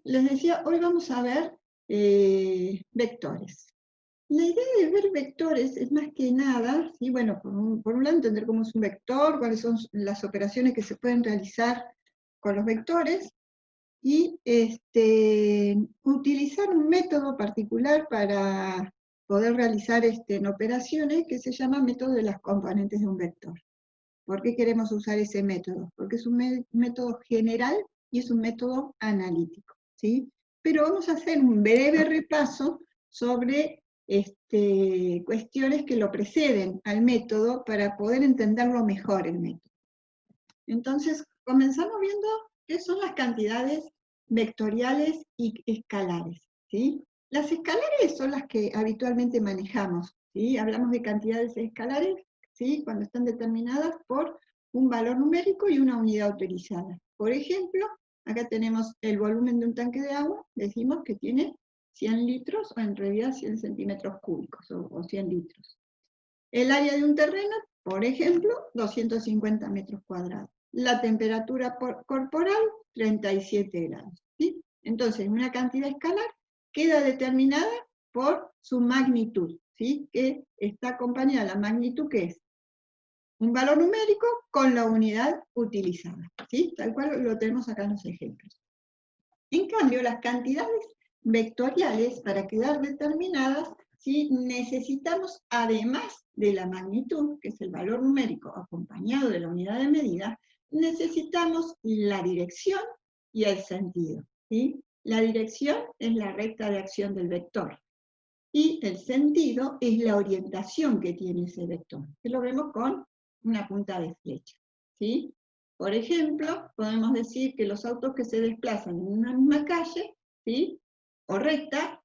les decía, hoy vamos a ver vectores. La idea de ver vectores es más que nada, ¿sí? Bueno, por un lado entender cómo es un vector, cuáles son las operaciones que se pueden realizar con los vectores, y utilizar un método particular para poder realizar operaciones que se llama método de las componentes de un vector. ¿Por qué queremos usar ese método? Porque es un método general y es un método analítico, ¿sí? Pero vamos a hacer un breve repaso sobre cuestiones que lo preceden al método para poder entenderlo mejor el método. Entonces, comenzamos viendo qué son las cantidades vectoriales y escalares, ¿sí? Las escalares son las que habitualmente manejamos, ¿sí? Hablamos de cantidades escalares, ¿sí? Cuando están determinadas por un valor numérico y una unidad autorizada. Por ejemplo, acá tenemos el volumen de un tanque de agua, decimos que tiene 100 litros, o en realidad 100 centímetros cúbicos, o 100 litros. El área de un terreno, por ejemplo, 250 metros cuadrados. La temperatura corporal, 37 grados. ¿Sí? Entonces, una cantidad escalar queda determinada por su magnitud, ¿sí? Que está acompañada, la magnitud que es un valor numérico con la unidad utilizada, ¿sí? Tal cual lo tenemos acá en los ejemplos. En cambio, las cantidades vectoriales, para quedar determinadas, ¿sí? Necesitamos, además de la magnitud, que es el valor numérico acompañado de la unidad de medida, necesitamos la dirección y el sentido, ¿sí? La dirección es la recta de acción del vector, y el sentido es la orientación que tiene ese vector, que lo vemos con una punta de flecha, ¿sí? Por ejemplo, podemos decir que los autos que se desplazan en una misma calle, ¿sí? O recta,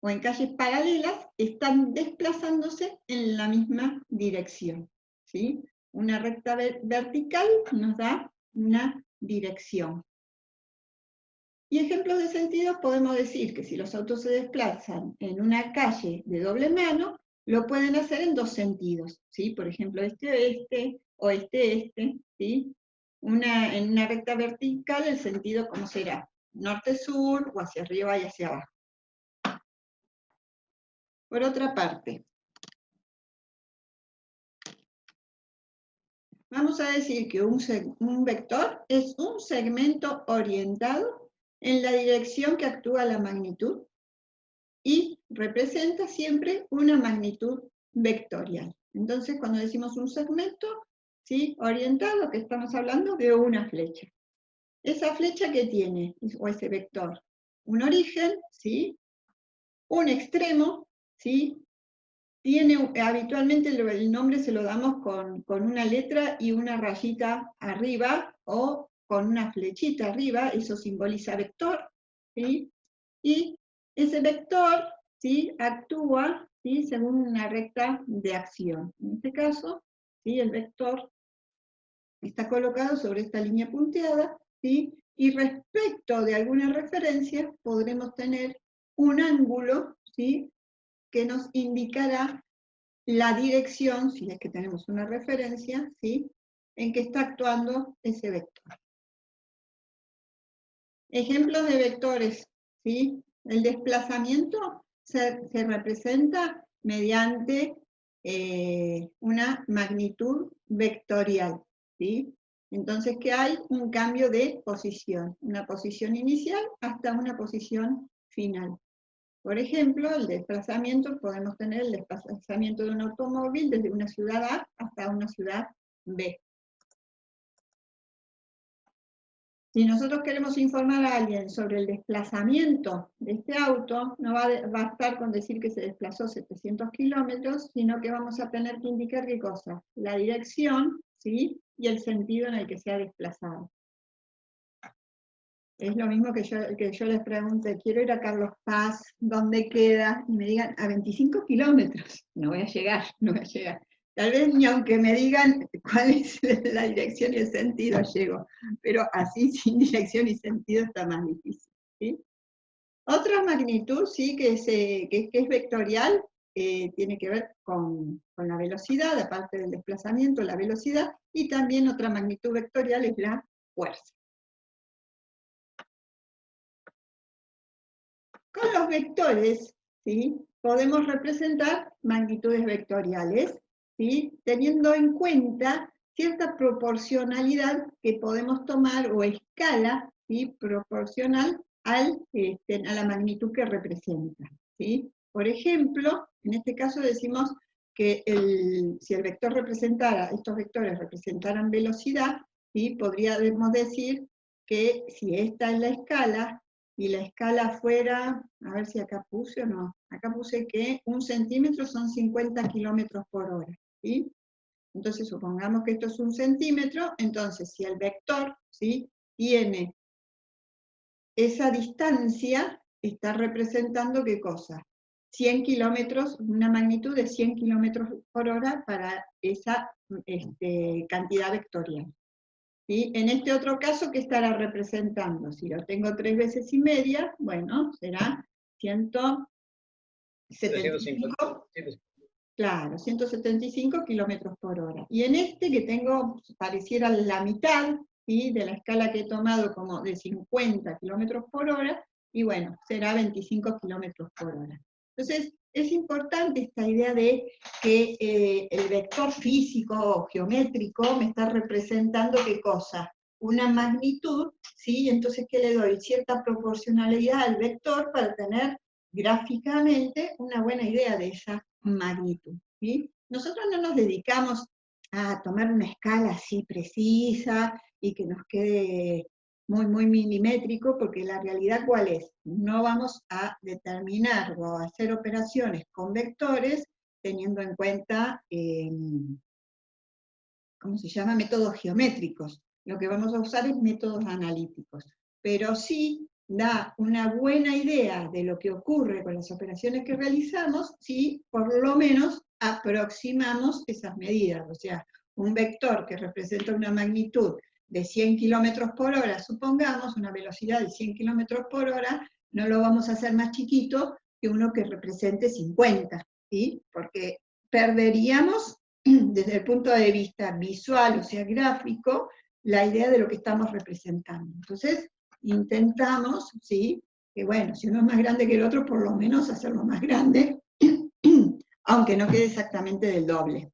o en calles paralelas, están desplazándose en la misma dirección, ¿sí? Una recta vertical nos da una dirección. Y ejemplos de sentido, podemos decir que si los autos se desplazan en una calle de doble mano, lo pueden hacer en dos sentidos, ¿sí? Por ejemplo, este-oeste, oeste-este, ¿sí? En una recta vertical, el sentido, ¿cómo será? Norte-sur, o hacia arriba y hacia abajo. Por otra parte, vamos a decir que un vector es un segmento orientado en la dirección que actúa la magnitud, y representa siempre una magnitud vectorial. Entonces, cuando decimos un segmento, ¿sí? Orientado, que estamos hablando de una flecha. Esa flecha que tiene, o ese vector, un origen, ¿sí? Un extremo, ¿sí? Tiene, habitualmente el nombre se lo damos con una letra y una rayita arriba, o con una flechita arriba, eso simboliza vector, ¿sí? Y ese vector, ¿sí? Actúa, ¿sí? Según una recta de acción. En este caso, ¿sí? El vector está colocado sobre esta línea punteada, ¿sí? Y respecto de alguna referencia, podremos tener un ángulo, ¿sí? Que nos indicará la dirección, si es que tenemos una referencia, ¿sí? En que está actuando ese vector. Ejemplos de vectores, ¿sí? El desplazamiento se representa mediante una magnitud vectorial, ¿sí? Entonces, ¿qué hay? Un cambio de posición, una posición inicial hasta una posición final. Por ejemplo, el desplazamiento, podemos tener el desplazamiento de un automóvil desde una ciudad A hasta una ciudad B. Si nosotros queremos informar a alguien sobre el desplazamiento de este auto, no va a bastar con decir que se desplazó 700 kilómetros, sino que vamos a tener que indicar qué cosa, la dirección, ¿sí? Y el sentido en el que se ha desplazado. Es lo mismo que yo les pregunte, quiero ir a Carlos Paz, ¿dónde queda? Y me digan, a 25 kilómetros. No voy a llegar, no voy a llegar. Tal vez ni aunque me digan cuál es la dirección y el sentido llego, pero así sin dirección y sentido está más difícil, ¿sí? Otra magnitud, sí, que es vectorial, tiene que ver con la velocidad, aparte del desplazamiento, la velocidad, y también otra magnitud vectorial es la fuerza. Con los vectores, ¿sí?, podemos representar magnitudes vectoriales, ¿sí?, teniendo en cuenta cierta proporcionalidad que podemos tomar, o escala, ¿sí?, proporcional a la magnitud que representa, ¿sí? Por ejemplo, en este caso decimos que si el vector representara, estos vectores representaran velocidad, ¿sí?, podríamos decir que si esta es la escala, y la escala fuera, a ver si acá puse o no, acá puse que 1 centímetro son 50 kilómetros por hora, ¿sí? Entonces supongamos que esto es 1 centímetro, entonces si el vector, ¿sí?, tiene esa distancia, está representando ¿qué cosa? 100 kilómetros, una magnitud de 100 kilómetros por hora para esa cantidad vectorial, ¿sí? En este otro caso, ¿qué estará representando? Si lo tengo 3 veces y media, bueno, será 175, claro, 175 kilómetros por hora. Y en este que tengo, pareciera la mitad, ¿sí?, de la escala que he tomado como de 50 kilómetros por hora, y bueno, será 25 kilómetros por hora. Entonces, es importante esta idea de que el vector físico o geométrico me está representando ¿qué cosa? Una magnitud, ¿sí? Entonces, ¿qué le doy? Cierta proporcionalidad al vector para tener gráficamente una buena idea de esa magnitud, ¿sí? Nosotros no nos dedicamos a tomar una escala así precisa y que nos quede muy, muy milimétrico, porque la realidad ¿cuál es? No vamos a determinar o a hacer operaciones con vectores teniendo en cuenta, ¿cómo se llama?, métodos geométricos. Lo que vamos a usar es métodos analíticos. Pero sí da una buena idea de lo que ocurre con las operaciones que realizamos si por lo menos aproximamos esas medidas. O sea, un vector que representa una magnitud de 100 kilómetros por hora, supongamos, una velocidad de 100 kilómetros por hora, no lo vamos a hacer más chiquito que uno que represente 50, ¿sí? Porque perderíamos, desde el punto de vista visual, o sea, gráfico, la idea de lo que estamos representando. Entonces, intentamos, ¿sí?, que bueno, si uno es más grande que el otro, por lo menos hacerlo más grande, aunque no quede exactamente del doble.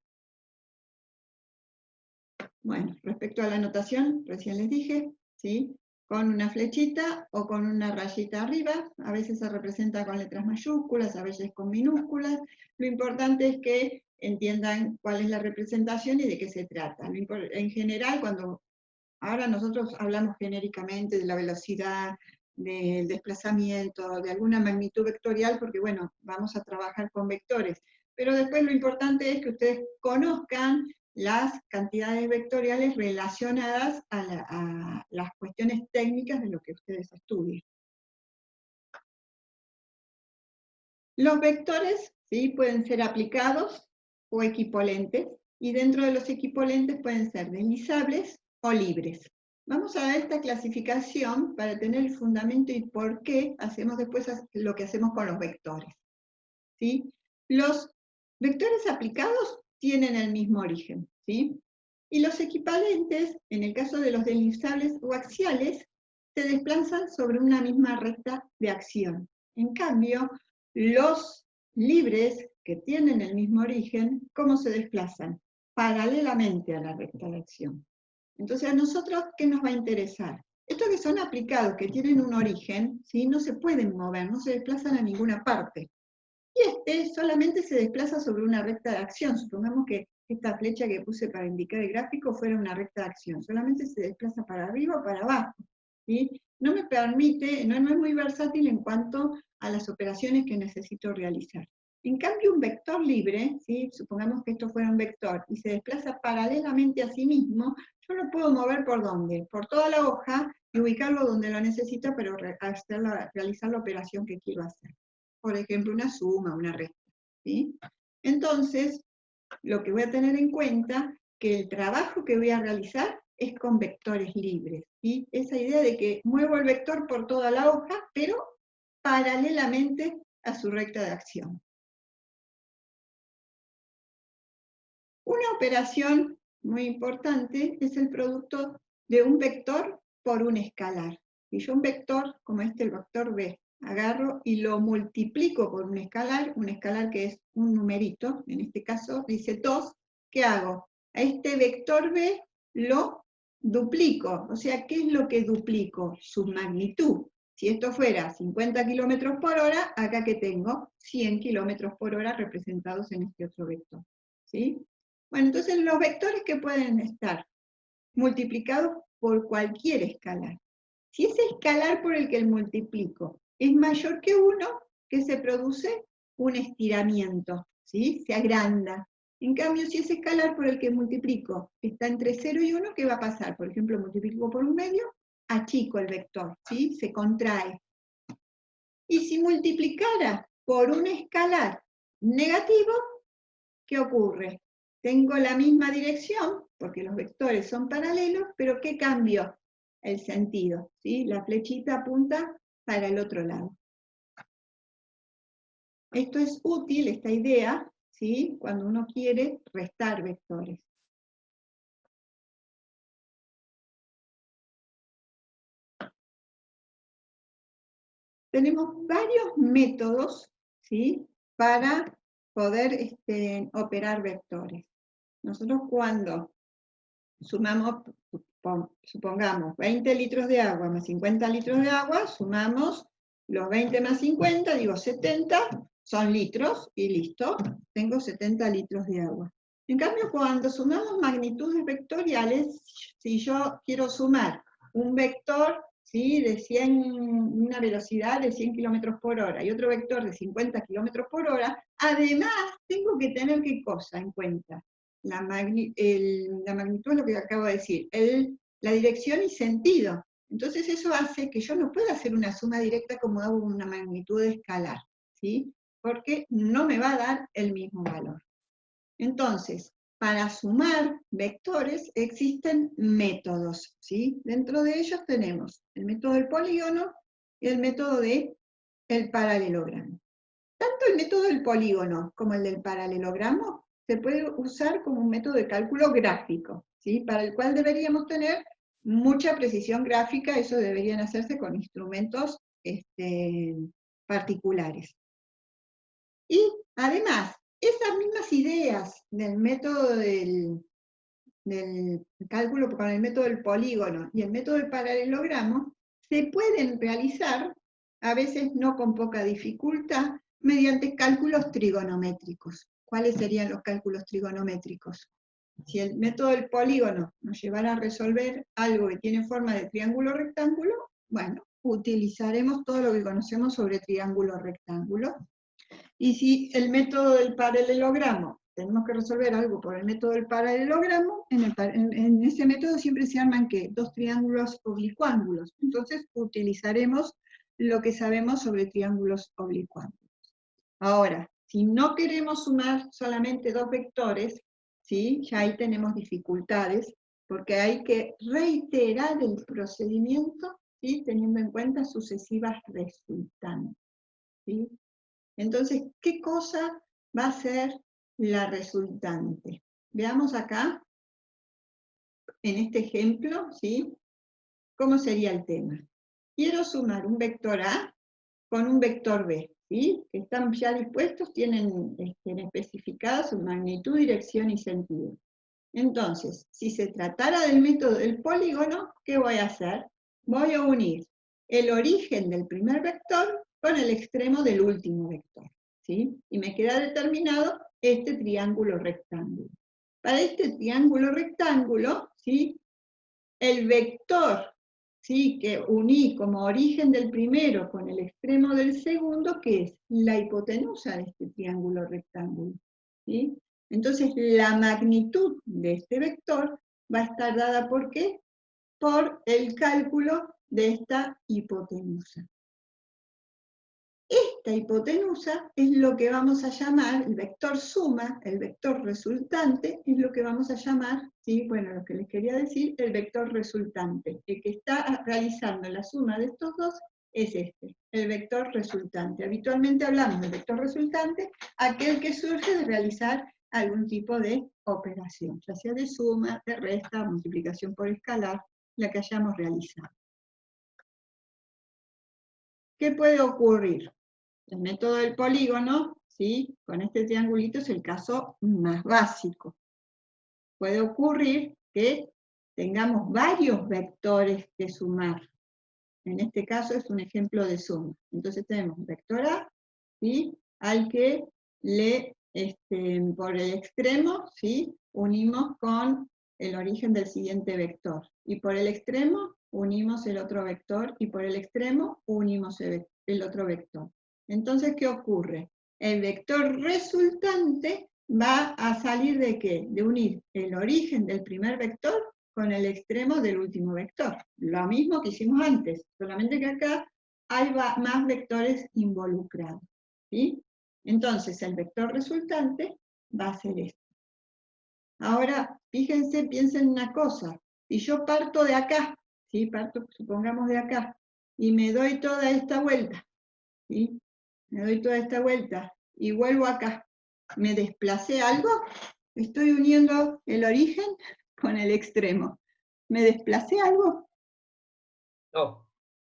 Bueno, respecto a la notación, recién les dije, ¿sí?, con una flechita o con una rayita arriba, a veces se representa con letras mayúsculas, a veces con minúsculas. Lo importante es que entiendan cuál es la representación y de qué se trata. En general, ahora nosotros hablamos genéricamente de la velocidad, del desplazamiento, de alguna magnitud vectorial, porque bueno, vamos a trabajar con vectores. Pero después lo importante es que ustedes conozcan las cantidades vectoriales relacionadas a las cuestiones técnicas de lo que ustedes estudian. Los vectores, ¿sí?, pueden ser aplicados o equipolentes, y dentro de los equipolentes pueden ser deslizables o libres. Vamos a ver esta clasificación para tener el fundamento y por qué hacemos después lo que hacemos con los vectores, ¿sí? Los vectores aplicados tienen el mismo origen, ¿sí? Y los equivalentes, en el caso de los deslizables o axiales, se desplazan sobre una misma recta de acción. En cambio, los libres, que tienen el mismo origen, ¿cómo se desplazan? Paralelamente a la recta de acción. Entonces, ¿a nosotros qué nos va a interesar? Estos que son aplicados, que tienen un origen, ¿sí?, no se pueden mover, no se desplazan a ninguna parte. Y este solamente se desplaza sobre una recta de acción. Supongamos que esta flecha que puse para indicar el gráfico fuera una recta de acción. Solamente se desplaza para arriba o para abajo, ¿sí? No me permite, no es muy versátil en cuanto a las operaciones que necesito realizar. En cambio, un vector libre, ¿sí?, supongamos que esto fuera un vector, y se desplaza paralelamente a sí mismo, yo lo puedo mover ¿por dónde? Por toda la hoja, y ubicarlo donde lo necesito, pero realizar la operación que quiero hacer. Por ejemplo, una suma, una resta, ¿sí? Entonces, lo que voy a tener en cuenta, que el trabajo que voy a realizar es con vectores libres, ¿sí? Esa idea de que muevo el vector por toda la hoja, pero paralelamente a su recta de acción. Una operación muy importante es el producto de un vector por un escalar. Y yo un vector, como el vector B, agarro y lo multiplico por un escalar que es un numerito, en este caso dice 2, ¿qué hago? A este vector B lo duplico, o sea, ¿qué es lo que duplico? Su magnitud. Si esto fuera 50 kilómetros por hora, acá que tengo 100 kilómetros por hora representados en este otro vector, ¿sí? Bueno, entonces los vectores que pueden estar multiplicados por cualquier escalar. Si ese escalar por el que multiplico es mayor que 1, que se produce un estiramiento, ¿sí? Se agranda. En cambio, si ese escalar por el que multiplico está entre 0 y 1, ¿qué va a pasar? Por ejemplo, multiplico por un medio, achico el vector, ¿sí? Se contrae. Y si multiplicara por un escalar negativo, ¿qué ocurre? Tengo la misma dirección, porque los vectores son paralelos, pero ¿qué cambio? El sentido, ¿sí? La flechita apunta para el otro lado. Esto es útil, esta idea, ¿sí? Cuando uno quiere restar vectores. Tenemos varios métodos, ¿sí? Para poder operar vectores. Nosotros cuando sumamos, supongamos, 20 litros de agua más 50 litros de agua, sumamos los 20 más 50, digo 70, son litros, y listo, tengo 70 litros de agua. En cambio, cuando sumamos magnitudes vectoriales, si yo quiero sumar un vector, ¿sí? De 100, una velocidad de 100 kilómetros por hora, y otro vector de 50 kilómetros por hora, además tengo que tener ¿qué cosa en cuenta? La magnitud es lo que acabo de decir, la dirección y sentido. Entonces eso hace que yo no pueda hacer una suma directa como hago una magnitud escalar, ¿sí? Porque no me va a dar el mismo valor. Entonces, para sumar vectores existen métodos, ¿sí? Dentro de ellos tenemos el método del polígono y el método del paralelogramo. Tanto el método del polígono como el del paralelogramo se puede usar como un método de cálculo gráfico, ¿sí? Para el cual deberíamos tener mucha precisión gráfica, eso deberían hacerse con instrumentos particulares. Y además, esas mismas ideas del método del cálculo con el método del polígono y el método del paralelogramo se pueden realizar, a veces no con poca dificultad, mediante cálculos trigonométricos. ¿Cuáles serían los cálculos trigonométricos? Si el método del polígono nos llevara a resolver algo que tiene forma de triángulo rectángulo, bueno, utilizaremos todo lo que conocemos sobre triángulo rectángulo. Y si el método del paralelogramo, tenemos que resolver algo por el método del paralelogramo, en ese método siempre se arman ¿qué? Dos triángulos oblicuángulos. Entonces utilizaremos lo que sabemos sobre triángulos oblicuángulos. Ahora, si no queremos sumar solamente dos vectores, ¿sí? Ya ahí tenemos dificultades, porque hay que reiterar el procedimiento, ¿sí? Teniendo en cuenta sucesivas resultantes, ¿sí? Entonces, ¿qué cosa va a ser la resultante? Veamos acá, en este ejemplo, ¿sí? ¿Cómo sería el tema? Quiero sumar un vector A con un vector B, ¿sí? Que están ya dispuestos, tienen especificada su magnitud, dirección y sentido. Entonces, si se tratara del método del polígono, ¿qué voy a hacer? Voy a unir el origen del primer vector con el extremo del último vector, ¿sí? Y me queda determinado este triángulo rectángulo. Para este triángulo rectángulo, ¿sí? El vector, ¿sí? Que uní como origen del primero con el extremo del segundo, que es la hipotenusa de este triángulo rectángulo, ¿sí? Entonces, la magnitud de este vector va a estar dada ¿por qué? Por el cálculo de esta hipotenusa. Esta hipotenusa es lo que vamos a llamar, el vector suma, el vector resultante, es lo que vamos a llamar, ¿sí? Bueno, lo que les quería decir, el vector resultante. El que está realizando la suma de estos dos es este, el vector resultante. Habitualmente hablamos del vector resultante, aquel que surge de realizar algún tipo de operación, ya sea de suma, de resta, multiplicación por escalar, la que hayamos realizado. ¿qué puede ocurrir? El método del polígono, ¿sí? Con este triangulito es el caso más básico. Puede ocurrir que tengamos varios vectores que sumar. En este caso es un ejemplo de suma. Entonces tenemos vector A, ¿sí? Al que por el extremo, ¿sí? Unimos con el origen del siguiente vector. Y por el extremo unimos el otro vector, y por el extremo unimos el otro vector. Entonces, ¿qué ocurre? El vector resultante va a salir ¿de qué? De unir el origen del primer vector con el extremo del último vector. Lo mismo que hicimos antes, solamente que acá hay más vectores involucrados. ¿Sí? Entonces, el vector resultante va a ser este. Ahora, fíjense, piensen una cosa. Si yo parto de acá, ¿sí? Parto, supongamos, de acá, y me doy toda esta vuelta, ¿sí? Me doy toda esta vuelta y vuelvo acá. ¿Me desplacé algo? Estoy uniendo el origen con el extremo. ¿Me desplacé algo? No.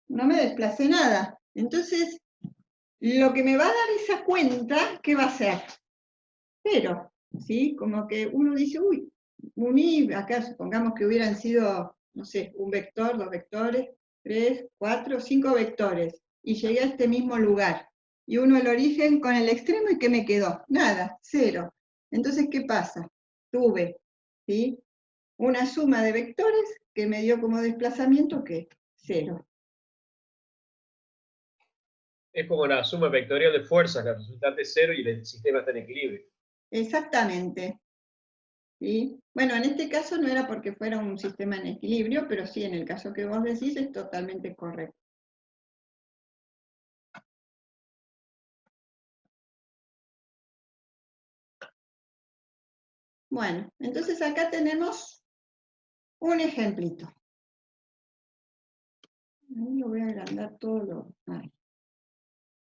No me desplacé nada. Entonces, lo que me va a dar esa cuenta, ¿qué va a ser? Cero, ¿sí? Como que uno dice, uy, uní, acá supongamos que hubieran sido, no sé, un vector, 2 vectores, 3, 4, 5 vectores, y llegué a este mismo lugar. Y uno el origen con el extremo, ¿y qué me quedó? Nada, cero. Entonces, ¿qué pasa? Tuve, ¿sí? Una suma de vectores que me dio como desplazamiento, ¿qué? Cero. Es como la suma vectorial de fuerzas, la resultante es cero y el sistema está en equilibrio. Exactamente. ¿Sí? Bueno, en este caso no era porque fuera un sistema en equilibrio, pero sí, en el caso que vos decís es totalmente correcto. Bueno, entonces acá tenemos un ejemplito. Ahí lo voy a agrandar todo. Ahí.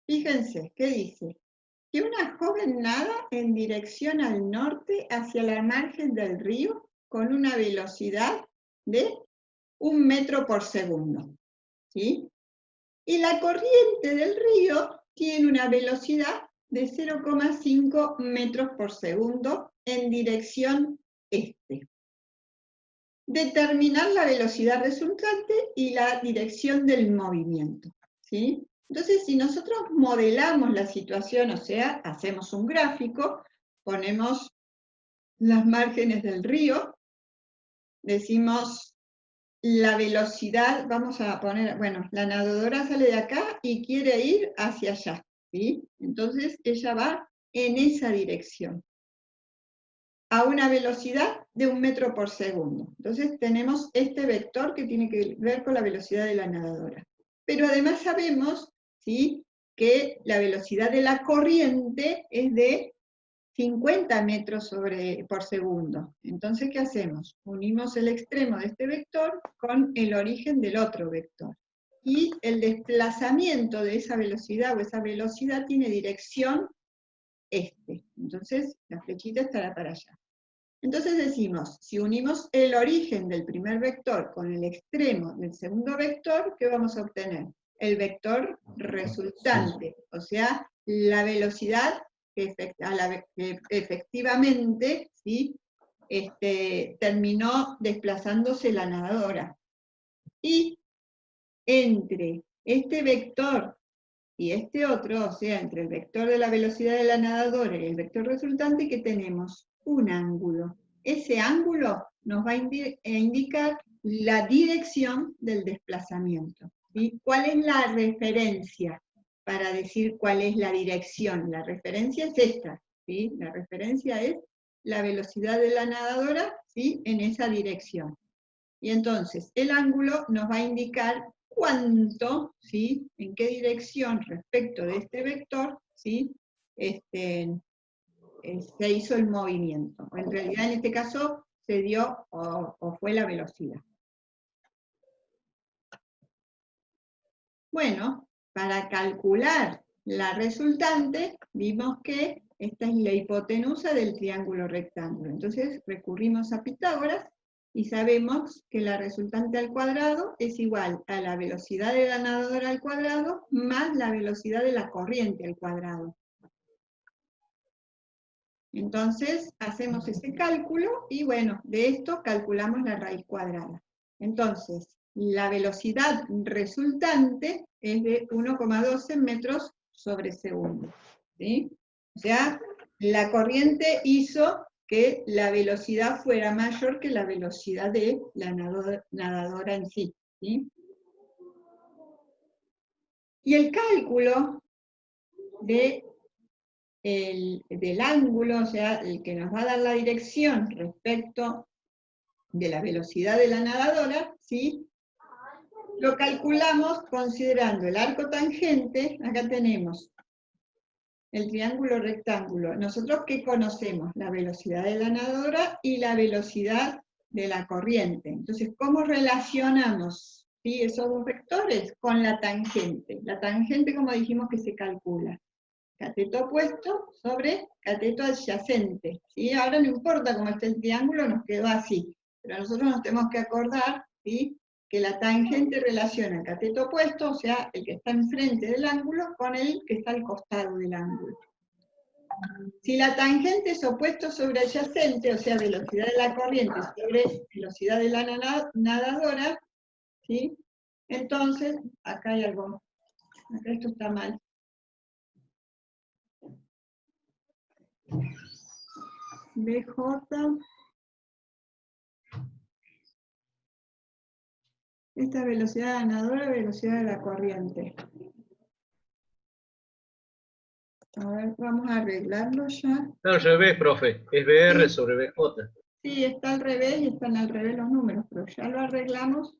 Fíjense, ¿qué dice? Que una joven nada en dirección al norte hacia la margen del río con una velocidad de 1 metro por segundo. ¿Sí? Y la corriente del río tiene una velocidad de 0,5 metros por segundo en dirección este. Determinar la velocidad resultante y la dirección del movimiento. ¿Sí? Entonces, si nosotros modelamos la situación, o sea, hacemos un gráfico, ponemos las márgenes del río, decimos la velocidad, vamos a poner, bueno, la nadadora sale de acá y quiere ir hacia allá, ¿sí? Entonces ella va en esa dirección, a una velocidad de 1 metro por segundo. Entonces tenemos este vector que tiene que ver con la velocidad de la nadadora. Pero además sabemos, ¿sí?, que la velocidad de la corriente es de 50 metros por segundo. Entonces, ¿qué hacemos? Unimos el extremo de este vector con el origen del otro vector. Y el desplazamiento de esa velocidad o esa velocidad tiene dirección este. Entonces, la flechita estará para allá. Entonces decimos, si unimos el origen del primer vector con el extremo del segundo vector, ¿qué vamos a obtener? El vector resultante, o sea, la velocidad que efectivamente, ¿sí?, terminó desplazándose la nadadora. Y entre este vector y este otro, o sea, entre el vector de la velocidad de la nadadora y el vector resultante, ¿qué tenemos? Un ángulo. Ese ángulo nos va a indicar la dirección del desplazamiento. ¿Sí? ¿Cuál es la referencia para decir cuál es la dirección? La referencia es esta, ¿sí? La referencia es la velocidad de la nadadora, ¿sí?, en esa dirección. Y entonces el ángulo nos va a indicar cuánto, ¿sí?, en qué dirección respecto de este vector, ¿sí?, se hizo el movimiento. En realidad en este caso se dio o fue la velocidad. Bueno, para calcular la resultante, vimos que esta es la hipotenusa del triángulo rectángulo. Entonces recurrimos a Pitágoras Y sabemos que la resultante al cuadrado es igual a la velocidad de la nadadora al cuadrado más la velocidad de la corriente al cuadrado. Entonces, hacemos ese cálculo y bueno, de esto calculamos la raíz cuadrada. Entonces, la velocidad resultante es de 1,12 metros sobre segundo. ¿Sí? O sea, la corriente hizo que la velocidad fuera mayor que la velocidad de la nadadora en sí. ¿Sí? Y el cálculo del ángulo, o sea, el que nos va a dar la dirección respecto de la velocidad de la nadadora, ¿sí? Lo calculamos considerando el arco tangente. Acá tenemos el triángulo rectángulo. ¿Nosotros qué conocemos? La velocidad de la nadadora y la velocidad de la corriente. Entonces, ¿cómo relacionamos, ¿sí?, esos dos vectores con la tangente? La tangente, como dijimos, que se calcula cateto opuesto sobre cateto adyacente. ¿Sí? Ahora no importa cómo está el triángulo, nos quedó así. Pero nosotros nos tenemos que acordar, ¿sí?, que la tangente relaciona el cateto opuesto, o sea, el que está enfrente del ángulo, con el que está al costado del ángulo. Si la tangente es opuesto sobre adyacente, o sea, velocidad de la corriente sobre velocidad de la nadadora, ¿sí?, entonces, acá hay algo, acá esto está mal. BJ, esta es velocidad ganadora, velocidad de la corriente. A ver, vamos a arreglarlo ya. No, al revés, profe. Es BR sobre BJ. Sí, está al revés y están al revés los números, pero ya lo arreglamos.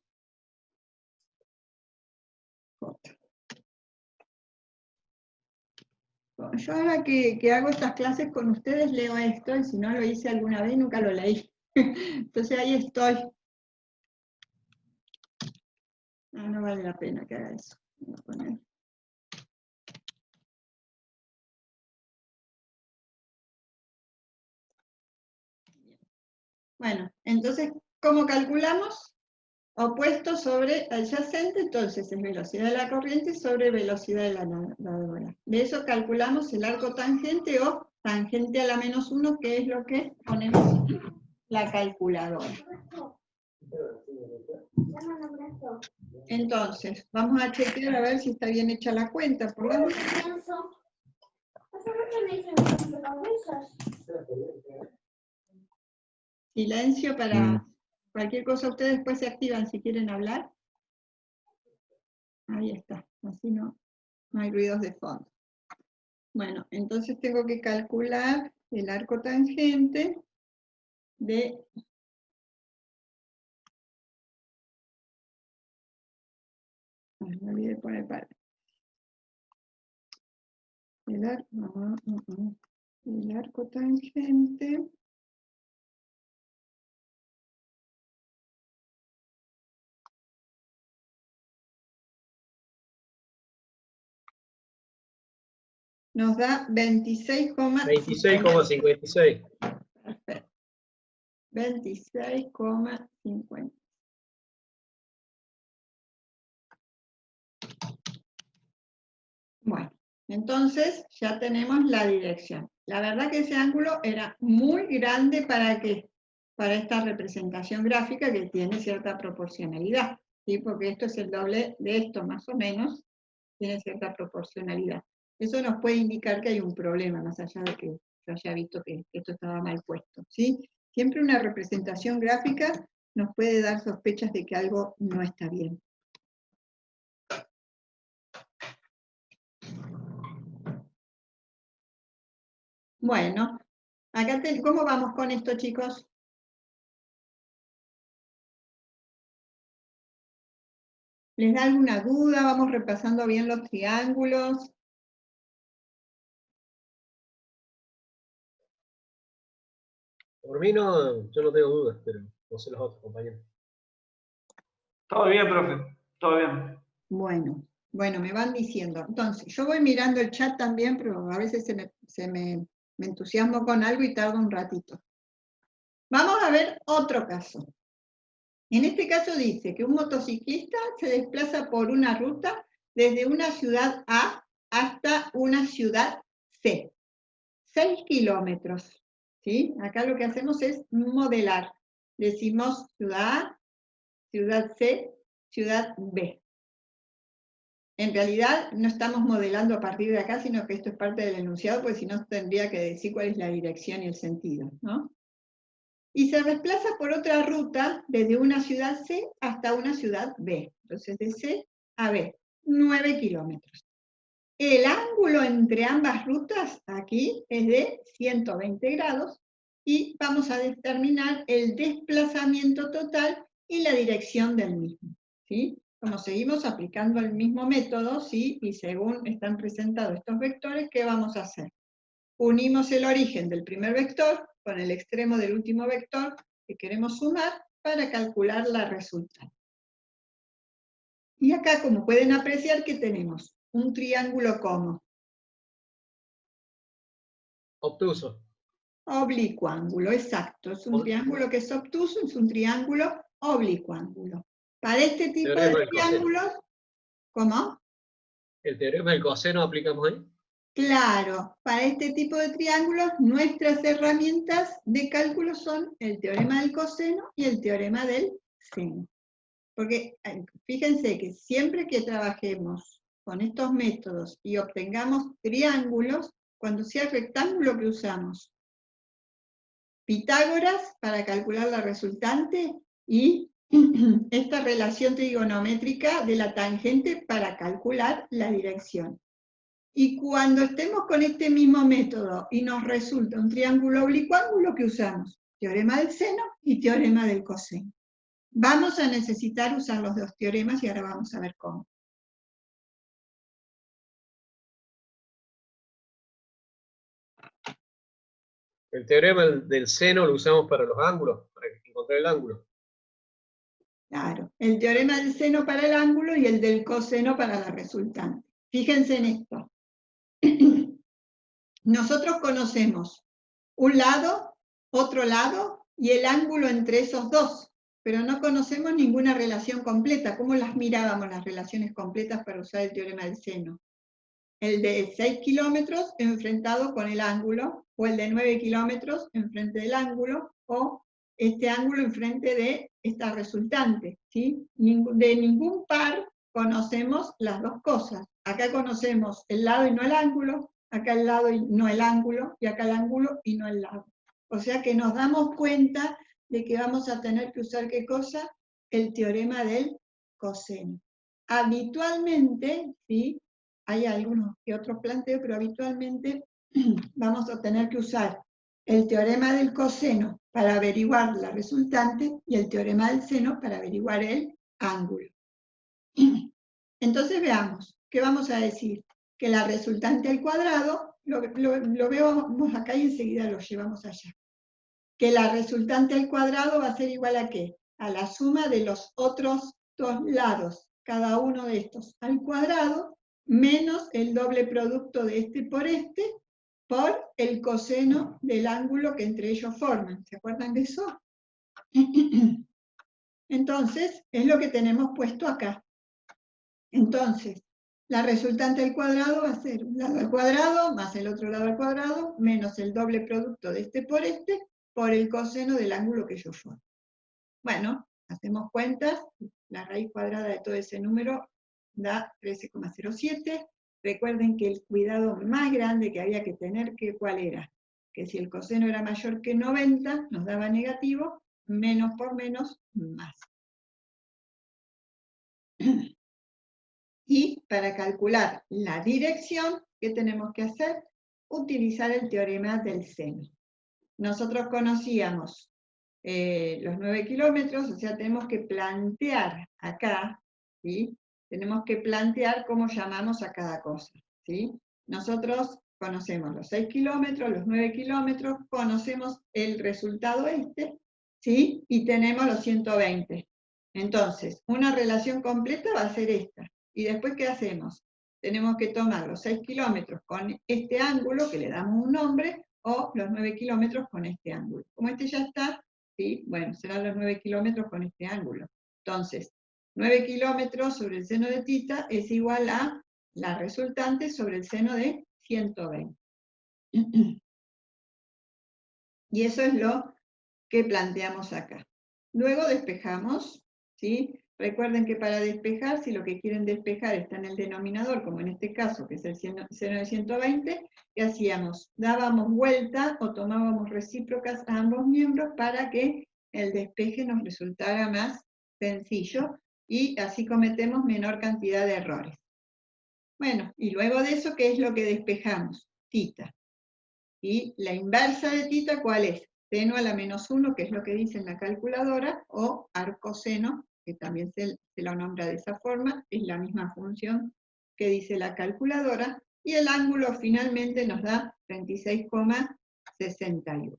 Yo ahora que hago estas clases con ustedes leo esto, y si no lo hice alguna vez nunca lo leí. Entonces ahí estoy. No vale la pena que haga eso. Voy a poner. Bueno, entonces, ¿cómo calculamos? Opuesto sobre adyacente, entonces es velocidad de la corriente sobre velocidad de la nadadora. De eso calculamos el arco tangente o tangente a la -1, que es lo que ponemos en la calculadora. Entonces, vamos a chequear a ver si está bien hecha la cuenta. Por la silencio para cualquier cosa. Ustedes después se activan si quieren hablar. Ahí está, así no hay ruidos de fondo. Bueno, entonces tengo que calcular el arco tangente de me olvidé poner para el arco tangente nos da 26,56. Perfecto. 26,50. Bueno, entonces ya tenemos la dirección. La verdad que ese ángulo era muy grande para esta representación gráfica que tiene cierta proporcionalidad, ¿sí? Porque esto es el doble de esto más o menos, tiene cierta proporcionalidad. Eso nos puede indicar que hay un problema, más allá de que yo haya visto que esto estaba mal puesto, ¿sí? Siempre una representación gráfica nos puede dar sospechas de que algo no está bien. Bueno, acá ¿cómo vamos con esto, chicos? ¿Les da alguna duda? ¿Vamos repasando bien los triángulos? Por mí no, yo no tengo dudas, pero no sé los otros compañeros. Todo bien, profe, todo bien. Bueno, me van diciendo. Entonces, yo voy mirando el chat también, pero a veces me entusiasmo con algo y tardo un ratito. Vamos a ver otro caso. En este caso dice que un motociclista se desplaza por una ruta desde una ciudad A hasta una ciudad C. 6 kilómetros. ¿Sí? Acá lo que hacemos es modelar. Decimos ciudad A, ciudad C, ciudad B. En realidad no estamos modelando a partir de acá, sino que esto es parte del enunciado, porque si no tendría que decir cuál es la dirección y el sentido, ¿no? Y se desplaza por otra ruta desde una ciudad C hasta una ciudad B. Entonces de C a B, 9 kilómetros. El ángulo entre ambas rutas, aquí, es de 120 grados, y vamos a determinar el desplazamiento total y la dirección del mismo, ¿sí? Como seguimos aplicando el mismo método, ¿sí? Y según están presentados estos vectores, ¿qué vamos a hacer? Unimos el origen del primer vector con el extremo del último vector que queremos sumar para calcular la resultante. Y acá, como pueden apreciar, ¿qué tenemos? Un triángulo como Obtuso. oblicuángulo, exacto. Es un triángulo que es obtuso, es un triángulo oblicuángulo. Para este tipo de Teorema del coseno. triángulos, ¿cómo? ¿El teorema del coseno aplicamos ahí? Claro, para este tipo de triángulos, nuestras herramientas de cálculo son el teorema del coseno y el teorema del seno. Porque fíjense que siempre que trabajemos con estos métodos y obtengamos triángulos, cuando sea rectángulo que usamos Pitágoras para calcular la resultante y esta relación trigonométrica de la tangente para calcular la dirección. Y cuando estemos con este mismo método y nos resulta un triángulo oblicuángulo, ¿qué usamos? Teorema del seno y teorema del coseno. Vamos a necesitar usar los dos teoremas y ahora vamos a ver cómo. El teorema del seno lo usamos para los ángulos, para encontrar el ángulo. Claro, el teorema del seno para el ángulo y el del coseno para la resultante. Fíjense en esto. Nosotros conocemos un lado, otro lado y el ángulo entre esos dos, pero no conocemos ninguna relación completa. ¿Cómo las mirábamos las relaciones completas para usar el teorema del seno? El de 6 kilómetros enfrentado con el ángulo, o el de 9 kilómetros enfrente del ángulo, o este ángulo enfrente de esta resultante, ¿sí? De ningún par conocemos las dos cosas. Acá conocemos el lado y no el ángulo, acá el lado y no el ángulo, y acá el ángulo y no el lado. O sea que nos damos cuenta de que vamos a tener que usar, ¿qué cosa? El teorema del coseno. Habitualmente, ¿sí? Hay algunos que otros planteos, pero habitualmente vamos a tener que usar el teorema del coseno para averiguar la resultante y el teorema del seno para averiguar el ángulo. Entonces veamos, ¿qué vamos a decir? Que la resultante al cuadrado, lo vemos acá y enseguida lo llevamos allá. Que la resultante al cuadrado va a ser igual a ¿qué? A la suma de los otros dos lados, cada uno de estos al cuadrado, menos el doble producto de este por el coseno del ángulo que entre ellos forman. ¿Se acuerdan de eso? Entonces, es lo que tenemos puesto acá. Entonces, la resultante al cuadrado va a ser un lado al cuadrado más el otro lado al cuadrado, menos el doble producto de este por el coseno del ángulo que ellos forman. Bueno, hacemos cuentas, la raíz cuadrada de todo ese número da 13,07. Recuerden que el cuidado más grande que había que tener, ¿cuál era? Que si el coseno era mayor que 90, nos daba negativo, menos por menos, más. Y para calcular la dirección, ¿qué tenemos que hacer? Utilizar el teorema del seno. Nosotros conocíamos los 9 kilómetros, o sea, tenemos que plantear acá, ¿sí? Tenemos que plantear cómo llamamos a cada cosa, ¿sí? Nosotros conocemos los 6 kilómetros, los 9 kilómetros, conocemos el resultado ¿sí? Y tenemos los 120. Entonces, una relación completa va a ser esta. ¿Y después qué hacemos? Tenemos que tomar los 6 kilómetros con este ángulo, que le damos un nombre, o los 9 kilómetros con este ángulo. Como este ya está, ¿sí? Bueno, serán los 9 kilómetros con este ángulo. Entonces, 9 kilómetros sobre el seno de θ es igual a la resultante sobre el seno de 120. Y eso es lo que planteamos acá. Luego despejamos, ¿sí? Recuerden que para despejar, si lo que quieren despejar está en el denominador, como en este caso, que es el seno de 120, ¿qué hacíamos? Dábamos vuelta o tomábamos recíprocas a ambos miembros para que el despeje nos resultara más sencillo y así cometemos menor cantidad de errores. Bueno, y luego de eso, ¿qué es lo que despejamos? Θ. Y la inversa de θ, ¿cuál es? Seno a la menos 1, que es lo que dice en la calculadora, o arcoseno, que también se lo nombra de esa forma, es la misma función que dice la calculadora, y el ángulo finalmente nos da 36,61.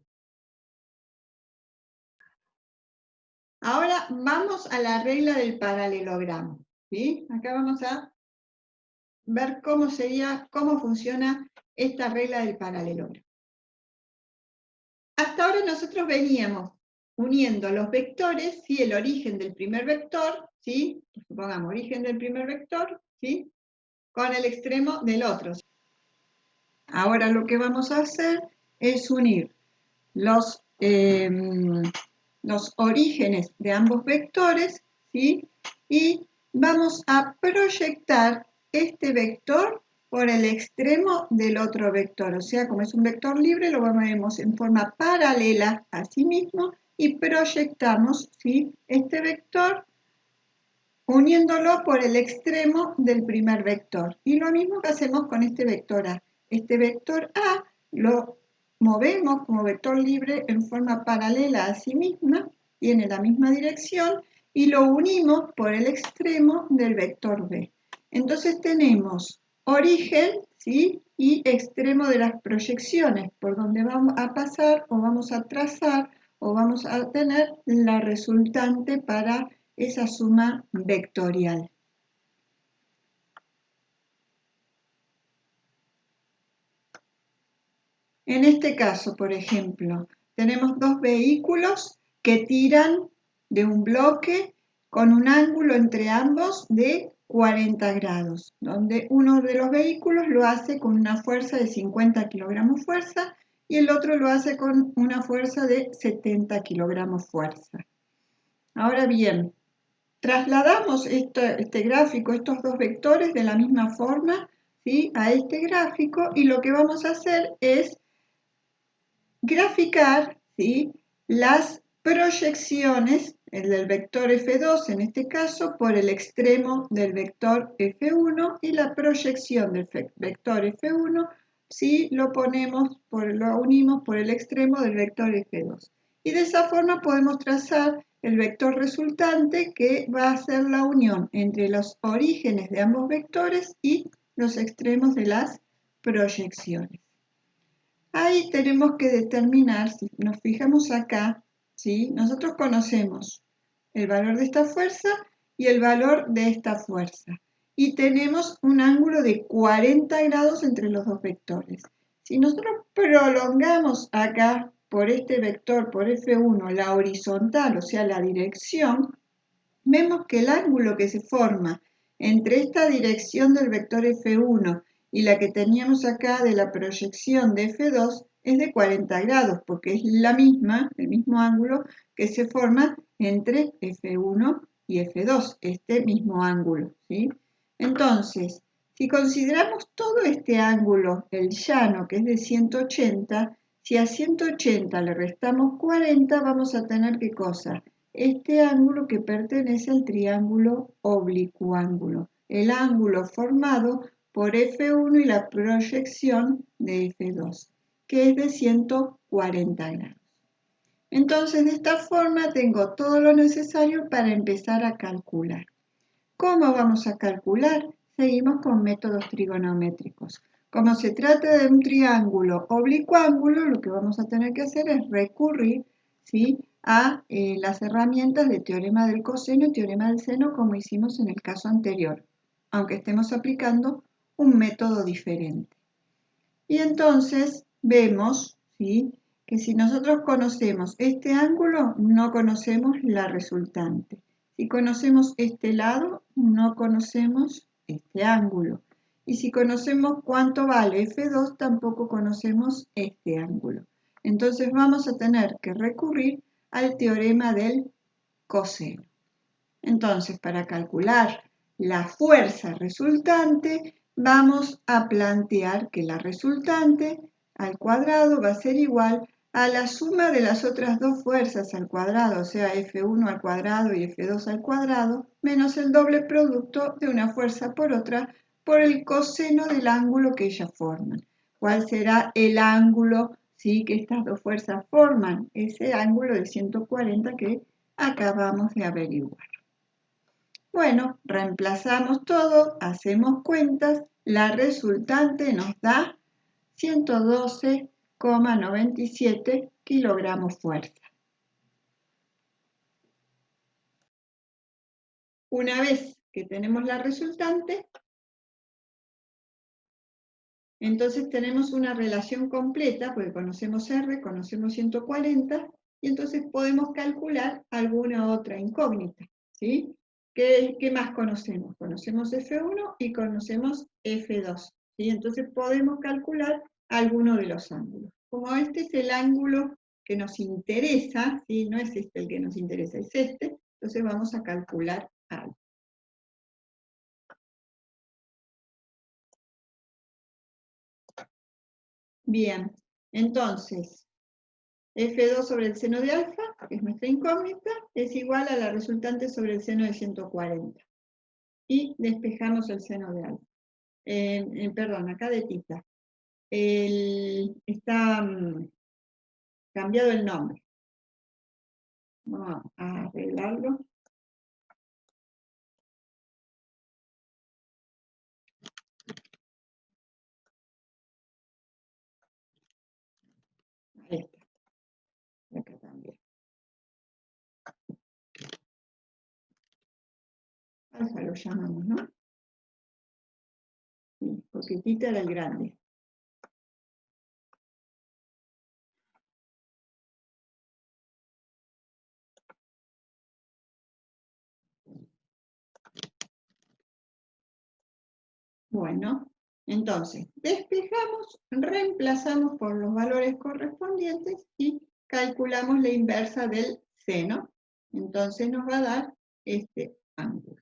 Ahora vamos a la regla del paralelogramo, ¿sí? Acá vamos a ver cómo funciona esta regla del paralelogramo. Hasta ahora nosotros veníamos uniendo los vectores, ¿sí? El origen del primer vector, ¿sí? Supongamos origen del primer vector, ¿sí? Con el extremo del otro. Ahora lo que vamos a hacer es unir los orígenes de ambos vectores, ¿sí? Y vamos a proyectar este vector por el extremo del otro vector. O sea, como es un vector libre, lo vemos en forma paralela a sí mismo y proyectamos, ¿sí? Este vector uniéndolo por el extremo del primer vector. Y lo mismo que hacemos con este vector A. Este vector A lo movemos como vector libre en forma paralela a sí misma, tiene la misma dirección, y lo unimos por el extremo del vector B. Entonces tenemos origen, ¿sí? Y extremo de las proyecciones, por donde vamos a pasar o vamos a trazar o vamos a tener la resultante para esa suma vectorial. En este caso, por ejemplo, tenemos dos vehículos que tiran de un bloque con un ángulo entre ambos de 40 grados, donde uno de los vehículos lo hace con una fuerza de 50 kilogramos fuerza y el otro lo hace con una fuerza de 70 kilogramos fuerza. Ahora bien, trasladamos este gráfico, estos dos vectores de la misma forma, ¿sí? A este gráfico, y lo que vamos a hacer es graficar, ¿sí? Las proyecciones, el del vector F2 en este caso, por el extremo del vector F1 y la proyección del vector F1, ¿sí? Lo unimos por el extremo del vector F2. Y de esa forma podemos trazar el vector resultante, que va a ser la unión entre los orígenes de ambos vectores y los extremos de las proyecciones. Ahí tenemos que determinar, si nos fijamos acá, ¿sí? Nosotros conocemos el valor de esta fuerza y el valor de esta fuerza. Y tenemos un ángulo de 40 grados entre los dos vectores. Si nosotros prolongamos acá por este vector, por F1, la horizontal, o sea, la dirección, vemos que el ángulo que se forma entre esta dirección del vector F1 y la que teníamos acá de la proyección de F2 es de 40 grados, porque es el mismo ángulo que se forma entre F1 y F2, este mismo ángulo, ¿sí? Entonces, si consideramos todo este ángulo, el llano, que es de 180, si a 180 le restamos 40, vamos a tener ¿qué cosa? Este ángulo que pertenece al triángulo oblicuángulo, el ángulo formado por F1 y la proyección de F2, que es de 140 grados. Entonces, de esta forma tengo todo lo necesario para empezar a calcular. ¿Cómo vamos a calcular? Seguimos con métodos trigonométricos. Como se trata de un triángulo oblicuángulo, lo que vamos a tener que hacer es recurrir, ¿sí?, a las herramientas de teorema del coseno y teorema del seno, como hicimos en el caso anterior, aunque estemos aplicando un método diferente. Y entonces vemos, ¿sí?, que si nosotros conocemos este ángulo, no conocemos la resultante. Si conocemos este lado, no conocemos este ángulo. Y si conocemos cuánto vale F2, tampoco conocemos este ángulo. Entonces vamos a tener que recurrir al teorema del coseno. Entonces, para calcular la fuerza resultante, vamos a plantear que la resultante al cuadrado va a ser igual a la suma de las otras dos fuerzas al cuadrado, o sea, F1 al cuadrado y F2 al cuadrado, menos el doble producto de una fuerza por otra por el coseno del ángulo que ellas forman. ¿Cuál será el ángulo, sí, que estas dos fuerzas forman? Ese ángulo de 140 que acabamos de averiguar. Bueno, reemplazamos todo, hacemos cuentas, la resultante nos da 112,97 kilogramos fuerza. Una vez que tenemos la resultante, entonces tenemos una relación completa, porque conocemos R, conocemos 140, y entonces podemos calcular alguna otra incógnita, ¿sí? ¿Qué más conocemos? Conocemos F1 y conocemos F2, ¿sí? Entonces podemos calcular alguno de los ángulos. Como este es el ángulo que nos interesa, ¿sí? No es este el que nos interesa, es este, entonces vamos a calcular algo. Bien, entonces, F2 sobre el seno de alfa, que es nuestra incógnita, es igual a la resultante sobre el seno de 140. Y despejamos el seno de alfa. Perdón, acá de tita. Está cambiado el nombre. Vamos a arreglarlo. Ahí está. Acá también. Alfa lo llamamos, ¿no? Sí, porque tita era el grande. Bueno, entonces, despejamos, reemplazamos por los valores correspondientes y calculamos la inversa del seno. Entonces nos va a dar este ángulo.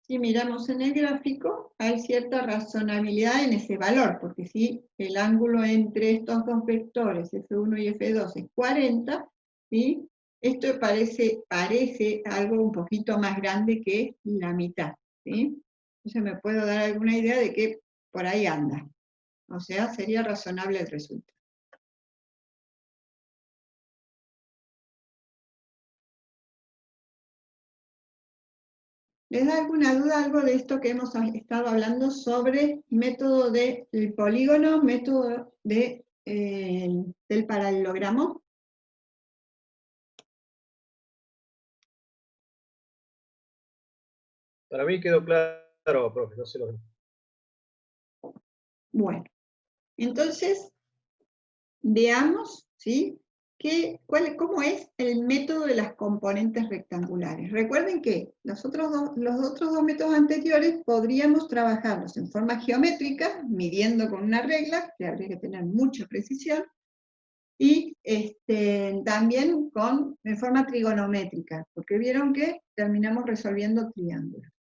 Si miramos en el gráfico, hay cierta razonabilidad en ese valor, porque si el ángulo entre estos dos vectores, F1 y F2, es 40, ¿sí? Esto parece algo un poquito más grande que la mitad, ¿sí? Entonces me puedo dar alguna idea de que por ahí anda. O sea, sería razonable el resultado. ¿Les da alguna duda algo de esto que hemos estado hablando sobre método del polígono, método del paralelogramo? Para mí quedó claro, profe, no sé lo que... Bueno, entonces veamos, ¿sí? ¿Cómo es el método de las componentes rectangulares? Recuerden que los otros dos métodos anteriores podríamos trabajarlos en forma geométrica, midiendo con una regla, que habría que tener mucha precisión, y también en forma trigonométrica, porque vieron que terminamos resolviendo triángulos.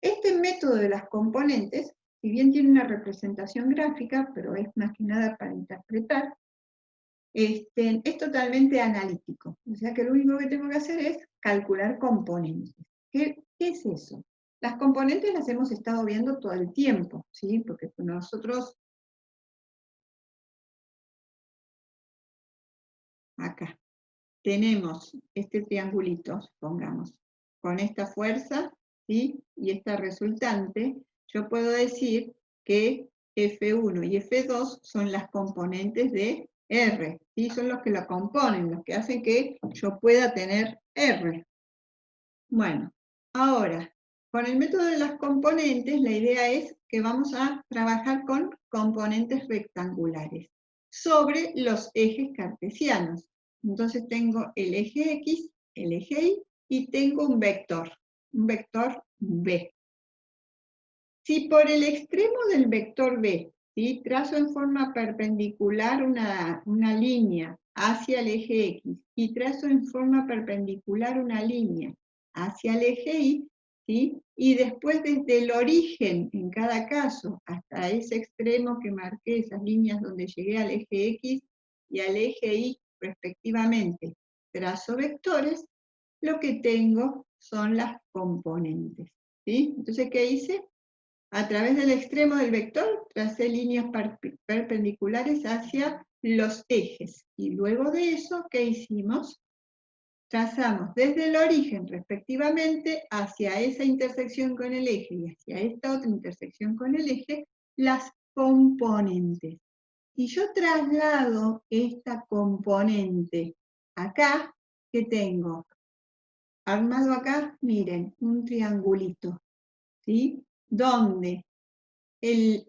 Este método de las componentes, si bien tiene una representación gráfica, pero es más que nada para interpretar, es totalmente analítico. O sea que lo único que tengo que hacer es calcular componentes. ¿Qué es eso? Las componentes las hemos estado viendo todo el tiempo, ¿sí? Porque nosotros, acá, tenemos este triangulito, pongamos, con esta fuerza, ¿sí? Y esta resultante, yo puedo decir que F1 y F2 son las componentes de R, ¿sí? Son los que la componen, los que hacen que yo pueda tener R. Bueno, ahora, con el método de las componentes, la idea es que vamos a trabajar con componentes rectangulares. sobre los ejes cartesianos. Entonces tengo el eje X, el eje Y tengo un vector B. Si por el extremo del vector B, ¿sí?, trazo en forma perpendicular una línea hacia el eje X y trazo en forma perpendicular una línea hacia el eje Y, ¿sí?, y después desde el origen, en cada caso, hasta ese extremo que marqué, esas líneas donde llegué al eje X y al eje Y respectivamente, trazo vectores, lo que tengo son las componentes, ¿sí? Entonces, ¿qué hice? A través del extremo del vector tracé líneas perpendiculares hacia los ejes. Y luego de eso, ¿qué hicimos? Trazamos desde el origen respectivamente hacia esa intersección con el eje y hacia esta otra intersección con el eje, las componentes. Y yo traslado esta componente acá, que tengo armado acá, miren, un triangulito, ¿sí? Donde el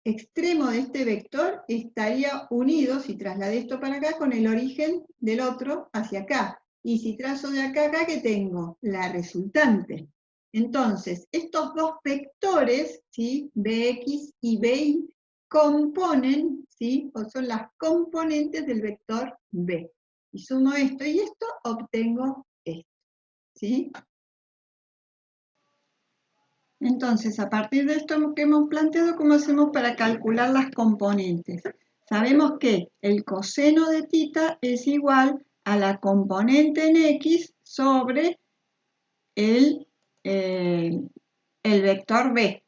extremo de este vector estaría unido, si trasladé esto para acá, con el origen del otro hacia acá. Y si trazo de acá a acá, ¿qué tengo? La resultante. Entonces, estos dos vectores, ¿sí?, Bx y By, componen, ¿sí?, o son las componentes del vector B. Y sumo esto y esto, obtengo esto, ¿sí? Entonces, a partir de esto que hemos planteado, ¿cómo hacemos para calcular las componentes? Sabemos que el coseno de θ es igual a la componente en X sobre el vector B,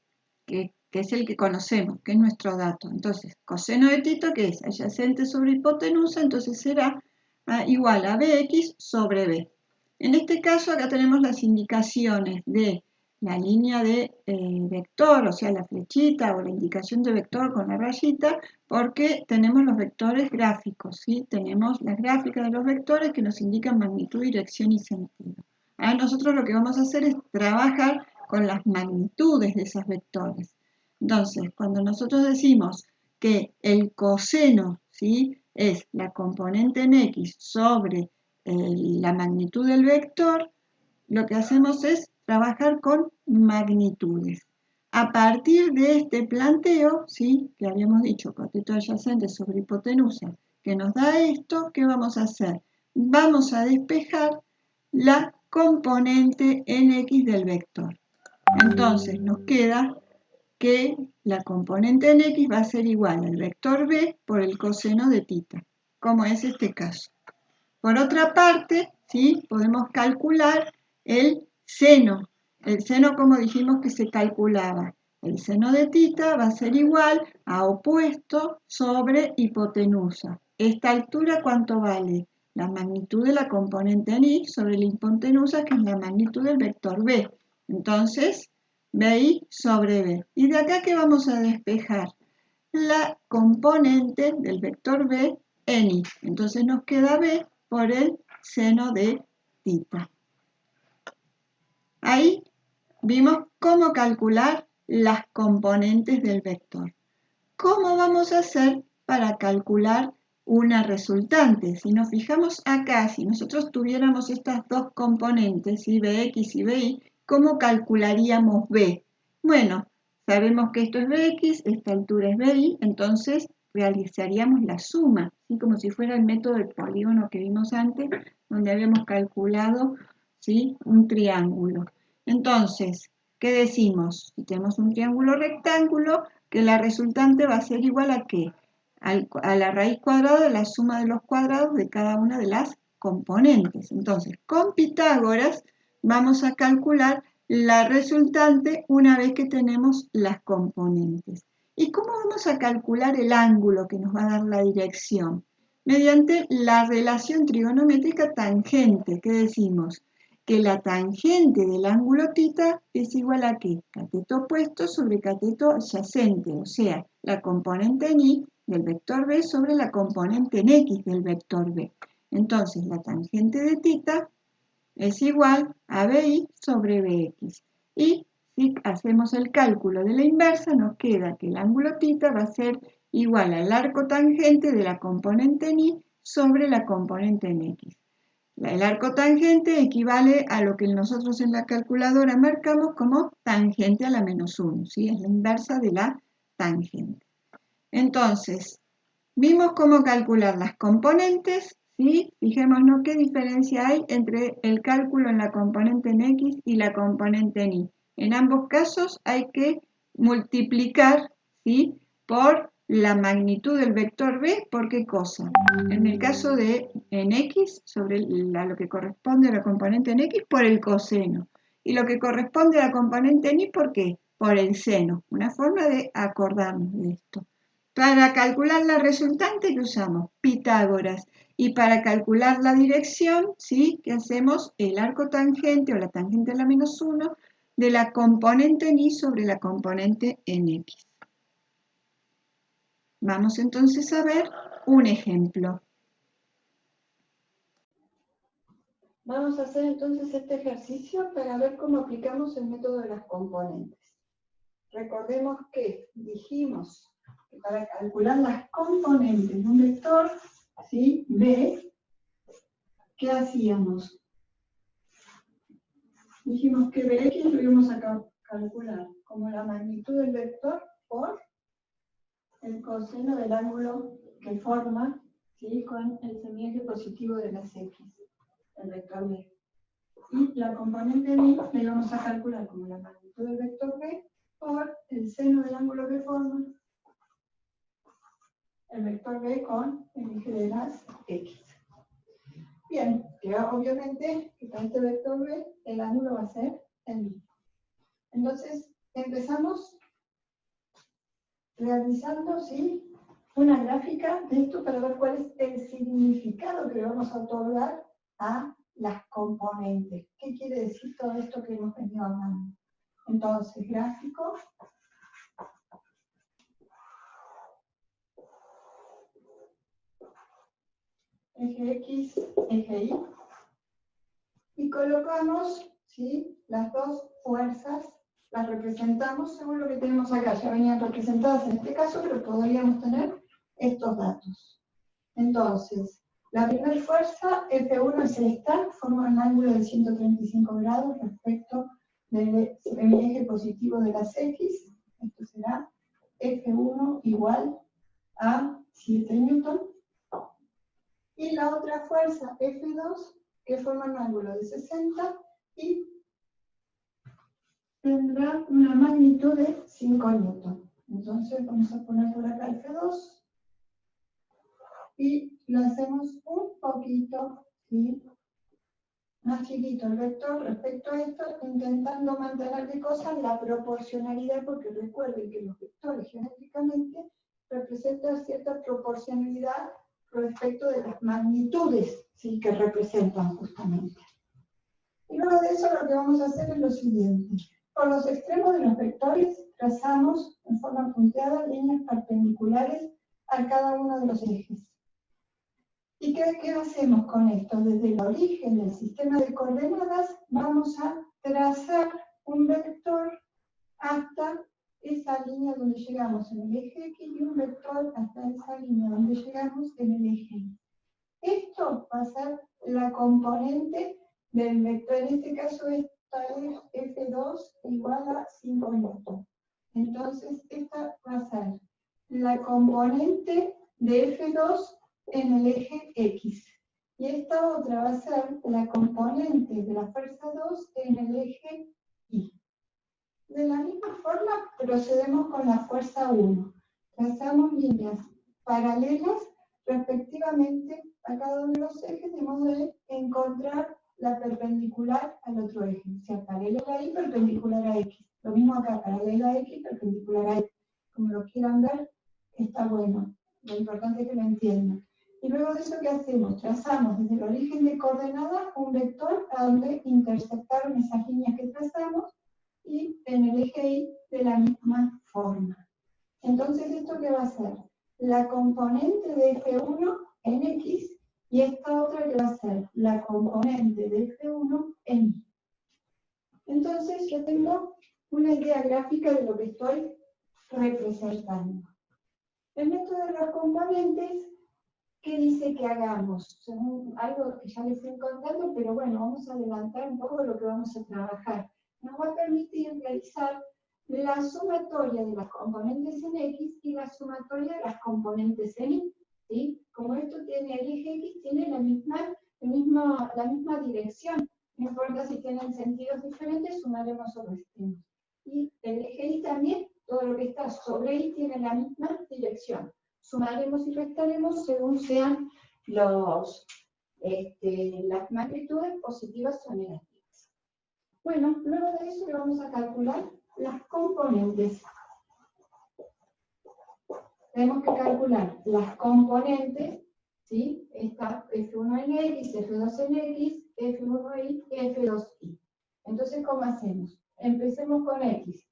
que es el que conocemos, que es nuestro dato. Entonces, coseno de θ, que es adyacente sobre hipotenusa, entonces será igual a Bx sobre B. En este caso, acá tenemos las indicaciones de la línea de vector, o sea, la flechita o la indicación de vector con la rayita, porque tenemos los vectores gráficos, ¿sí? Tenemos las gráficas de los vectores que nos indican magnitud, dirección y sentido. Ahora nosotros lo que vamos a hacer es trabajar con las magnitudes de esos vectores. Entonces, cuando nosotros decimos que el coseno, ¿sí?, es la componente en X sobre la magnitud del vector, lo que hacemos es trabajar con magnitudes. A partir de este planteo, ¿sí?, que habíamos dicho, cateto adyacente sobre hipotenusa, que nos da esto, ¿qué vamos a hacer? Vamos a despejar la componente en X del vector. Entonces nos queda que la componente en X va a ser igual al vector B por el coseno de θ, como es este caso. Por otra parte, ¿sí?, podemos calcular el seno. El seno, como dijimos que se calculaba, el seno de θ va a ser igual a opuesto sobre hipotenusa. ¿Esta altura cuánto vale? La magnitud de la componente en Y sobre la hipotenusa, que es la magnitud del vector B. Entonces, BI sobre B. ¿Y de acá qué vamos a despejar? La componente del vector B en Y. Entonces nos queda B por el seno de θ. Ahí vimos cómo calcular las componentes del vector. ¿Cómo vamos a hacer para calcular una resultante? Si nos fijamos acá, si nosotros tuviéramos estas dos componentes, ¿sí?, Bx y By, ¿cómo calcularíamos B? Bueno, sabemos que esto es Bx, esta altura es By, entonces realizaríamos la suma, ¿sí?, como si fuera el método del polígono que vimos antes, donde habíamos calculado, ¿sí?, un triángulo. Entonces, ¿qué decimos? Si tenemos un triángulo rectángulo, que la resultante va a ser igual a ¿qué? A la raíz cuadrada de la suma de los cuadrados de cada una de las componentes. Entonces, con Pitágoras vamos a calcular la resultante una vez que tenemos las componentes. ¿Y cómo vamos a calcular el ángulo que nos va a dar la dirección? Mediante la relación trigonométrica tangente, que decimos que la tangente del ángulo θ es igual a ¿qué? Cateto opuesto sobre cateto adyacente, o sea, la componente en Y del vector B sobre la componente en X del vector B. Entonces, la tangente de θ es igual a BI sobre BX. Y si hacemos el cálculo de la inversa, nos queda que el ángulo θ va a ser igual al arco tangente de la componente en Y sobre la componente en X. El arco tangente equivale a lo que nosotros en la calculadora marcamos como tangente a la menos 1, ¿sí? Es la inversa de la tangente. Entonces, vimos cómo calcular las componentes, ¿sí? Fijémonos qué diferencia hay entre el cálculo en la componente en X y la componente en Y. En ambos casos hay que multiplicar, ¿sí?, por la magnitud del vector B, ¿por qué cosa? En el caso de en X, sobre lo que corresponde a la componente en X, por el coseno. Y lo que corresponde a la componente en Y, ¿por qué? Por el seno. Una forma de acordarnos de esto. Para calcular la resultante, ¿qué usamos? Pitágoras. Y para calcular la dirección, ¿sí?, ¿qué hacemos? El arco tangente o la tangente a la menos 1 de la componente en Y sobre la componente en X. Vamos entonces a ver un ejemplo. Vamos a hacer entonces este ejercicio para ver cómo aplicamos el método de las componentes. Recordemos que dijimos que para calcular las componentes de un vector, ¿sí?, B, ¿qué hacíamos? Dijimos que Bx lo íbamos a calcular como la magnitud del vector por el coseno del ángulo que forma, ¿sí?, con el semieje positivo de las X, el vector B. Y la componente B la íbamos a calcular como la magnitud del vector B por el seno del ángulo que forma el vector B con el eje de las X. Bien, que obviamente que para este vector B el ángulo va a ser el mismo. Entonces, empezamos realizando, ¿sí?, una gráfica de esto para ver cuál es el significado que le vamos a otorgar a las componentes. ¿Qué quiere decir todo esto que hemos venido hablando? Entonces, gráfico. Eje X, eje Y. Y colocamos, ¿sí?, las dos fuerzas, las representamos según lo que tenemos acá. Ya venían representadas en este caso, pero podríamos tener estos datos. Entonces, la primera fuerza, F1 es esta, forma un ángulo de 135 grados respecto del semieje positivo de las X. Esto será F1 igual a 7 newton. Y la otra fuerza, F2, que forma un ángulo de 60 y tendrá una magnitud de 5 newton. Entonces vamos a poner por acá F2 y lo hacemos un poquito, ¿sí?, más chiquito el vector respecto a esto, intentando mantener de cosas la proporcionalidad, porque recuerden que los vectores geométricamente representan cierta proporcionalidad respecto de las magnitudes, ¿sí?, que representan justamente. Y luego de eso lo que vamos a hacer es lo siguiente. Por los extremos de los vectores trazamos en forma punteada líneas perpendiculares a cada uno de los ejes. ¿Y qué hacemos con esto? Desde el origen del sistema de coordenadas vamos a trazar un vector hasta esa línea donde llegamos en el eje X y un vector hasta esa línea donde llegamos en el eje Y. Esto va a ser la componente del vector. En este caso esta es F2 igual a 5 newton. Entonces esta va a ser la componente de F2 en el eje X. Y esta otra va a ser la componente de la fuerza 2 en el eje Y. De la misma forma procedemos con la fuerza 1. Trazamos líneas paralelas respectivamente a cada uno de los ejes, de modo de encontrar la perpendicular al otro eje. O sea, paralela a Y, perpendicular a X. Lo mismo acá, paralela a X, perpendicular a X. Como lo quieran ver, está bueno. Lo importante es que lo entiendan. Y luego de eso, ¿qué hacemos? Trazamos desde el origen de coordenadas un vector a donde interceptaron esas líneas que trazamos y en el eje Y de la misma forma. Entonces, ¿esto qué va a ser? La componente de F1 en X y esta otra que va a ser la componente de F1 en Y. Entonces, yo tengo una idea gráfica de lo que estoy representando. El método de los componentes, ¿qué dice que hagamos? Según algo que ya les fui contando, pero bueno, vamos a adelantar un poco lo que vamos a trabajar. Nos va a permitir realizar la sumatoria de las componentes en X y la sumatoria de las componentes en Y. ¿Sí? Como esto tiene el eje X, tiene la misma dirección. No importa si tienen sentidos diferentes, sumaremos o restaremos. Y el eje Y también, todo lo que está sobre Y tiene la misma dirección. Sumaremos y restaremos según sean las magnitudes positivas o negativas. Bueno, luego de eso le vamos a calcular las componentes. Tenemos que calcular las componentes, ¿sí? Está F1 en X, F2 en X, F1Y y F2Y. Entonces, ¿cómo hacemos? Empecemos con X.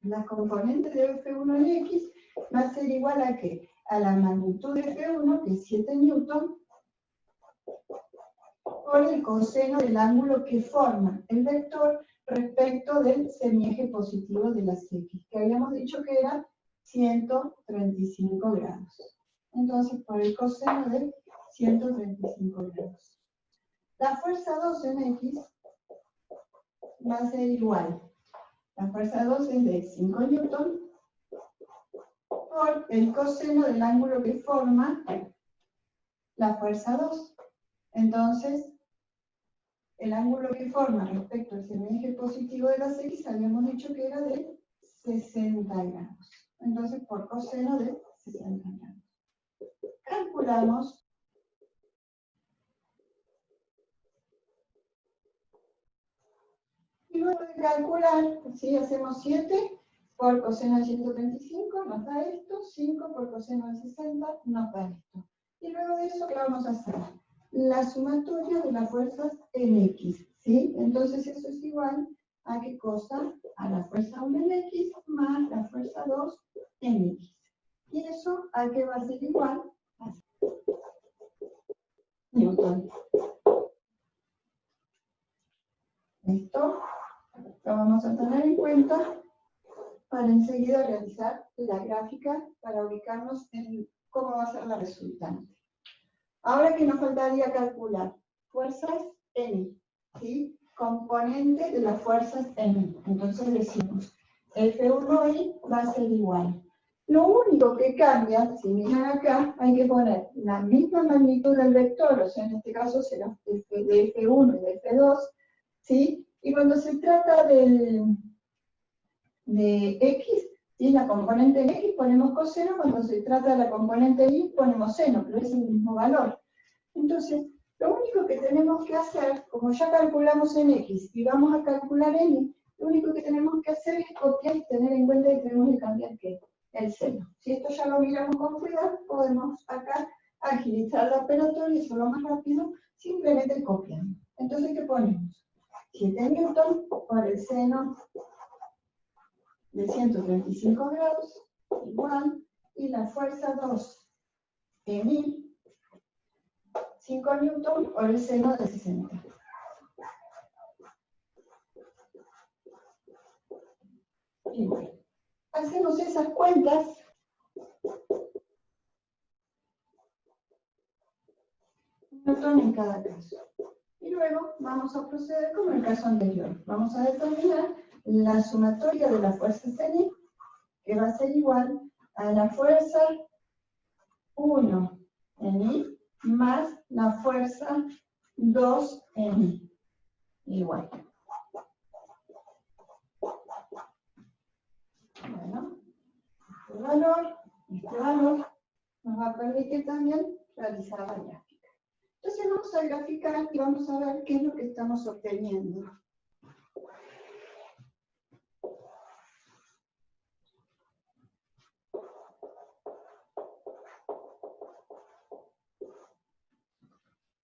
La componente de F1 en X va a ser igual a ¿qué? A la magnitud de F1, que es 7 newton, por el coseno del ángulo que forma el vector respecto del semieje positivo de las X, que habíamos dicho que era 135 grados. Entonces, por el coseno de 135 grados. La fuerza 2 en X va a ser igual. La fuerza 2 es de 5 newton por el coseno del ángulo que forma la fuerza 2. Entonces, el ángulo que forma respecto al semieje positivo de las X habíamos dicho que era de 60 grados. Entonces, por coseno de 60 grados. Calculamos. Y luego de calcular, si hacemos 7 por coseno de 135, nos da esto, 5 por coseno de 60, nos da esto. Y luego de eso, ¿qué vamos a hacer? La sumatoria de las fuerzas en X, ¿sí? Entonces eso es igual a ¿qué cosa? A la fuerza 1 en X más la fuerza 2 en X. Y eso, ¿a qué va a ser igual? A Newton. Esto lo vamos a tener en cuenta para enseguida realizar la gráfica para ubicarnos en cómo va a ser la resultante. Ahora que nos faltaría calcular fuerzas en Y, ¿sí? Componentes de las fuerzas en Y. Entonces decimos, F1Y va a ser igual. Lo único que cambia, si miran acá, hay que poner la misma magnitud del vector, o sea, en este caso será de F1 y de F2, ¿sí? Y cuando se trata de X, ¿sí? La componente en X ponemos coseno, cuando se trata de la componente Y ponemos seno, pero es el mismo valor. Entonces, lo único que tenemos que hacer, como ya calculamos en X y vamos a calcular en Y, lo único que tenemos que hacer es copiar y tener en cuenta que tenemos que cambiar ¿qué? El seno. Si esto ya lo miramos con cuidado, podemos acá agilizar la operatoria y hacerlo más rápido, simplemente copiando. Entonces, ¿qué ponemos? 7 newton por el seno de 135 grados, igual, y la fuerza 2 en Y, 5 newton por el seno de 60. Y bueno, hacemos esas cuentas. Newton en cada caso. Y luego vamos a proceder como en el caso anterior. Vamos a determinar la sumatoria de las fuerzas en Y, que va a ser igual a la fuerza 1 en Y más la fuerza 2 en Y. Igual. Bueno, este valor nos va a permitir también realizar la gráfica. Entonces vamos a graficar y vamos a ver qué es lo que estamos obteniendo.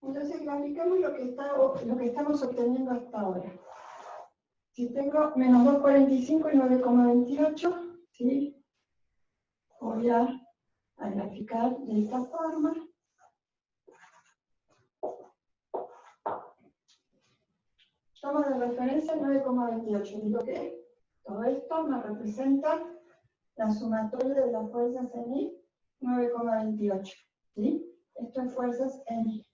Entonces graficamos lo que estamos obteniendo hasta ahora. Si tengo menos 2,45 y 9,28, ¿sí? Voy a graficar de esta forma. Tomo de referencia 9,28. Digo que todo esto me representa la sumatoria de las fuerzas en Y 9,28. ¿Sí? Esto es fuerzas en Y.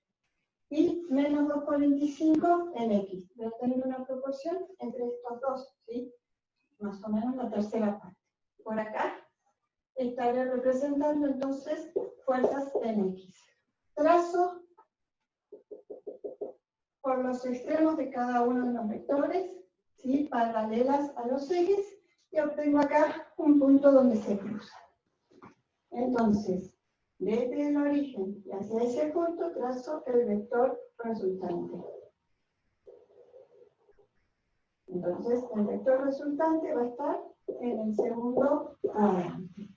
Y menos 2,45 en X. Voy a tener una proporción entre estos dos, ¿sí? Más o menos la tercera parte. Por acá estaré representando entonces fuerzas en X. Trazo por los extremos de cada uno de los vectores, ¿sí? Paralelas a los ejes, y obtengo acá un punto donde se cruzan. Entonces, desde el origen y hacia ese punto trazo el vector resultante. Entonces, el vector resultante va a estar en el segundo cuadrante.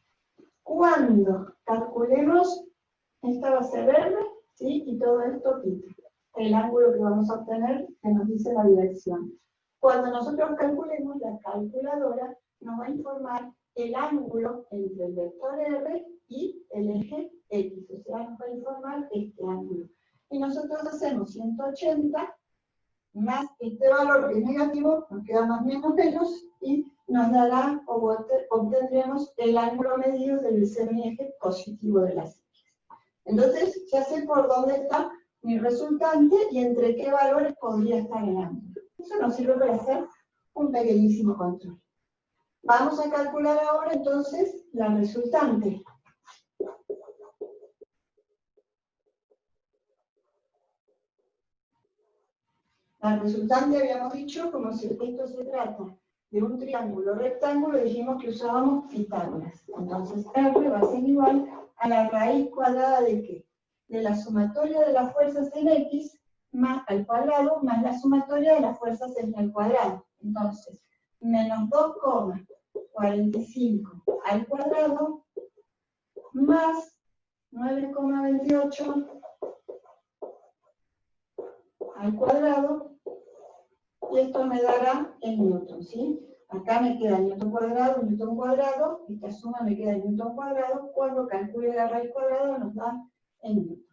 Cuando calculemos esta base verde, ¿sí? Y todo esto quita el ángulo que vamos a obtener, que nos dice la dirección. Cuando nosotros calculemos, la calculadora nos va a informar el ángulo entre el vector R y el eje X, o sea, nos va a informar este ángulo. Y nosotros hacemos 180 más este valor que es negativo, nos queda más menos, y nos dará, o obtendremos el ángulo medido del semieje positivo de las X. Entonces, ya sé por dónde está mi resultante y entre qué valores podría estar el ángulo. Eso nos sirve para hacer un pequeñísimo control. Vamos a calcular ahora entonces la resultante. La resultante habíamos dicho, como si esto se trata de un triángulo rectángulo, dijimos que usábamos Pitágoras. Entonces R va a ser igual a la raíz cuadrada de ¿qué? De la sumatoria de las fuerzas en X más al cuadrado más la sumatoria de las fuerzas en el cuadrado. Entonces, menos 2,45 al cuadrado más 9,28 al cuadrado, y esto me dará en newton, ¿sí? Acá me queda newton cuadrado, esta suma me queda en newton cuadrado, cuando calcule la raíz cuadrada nos da en newton.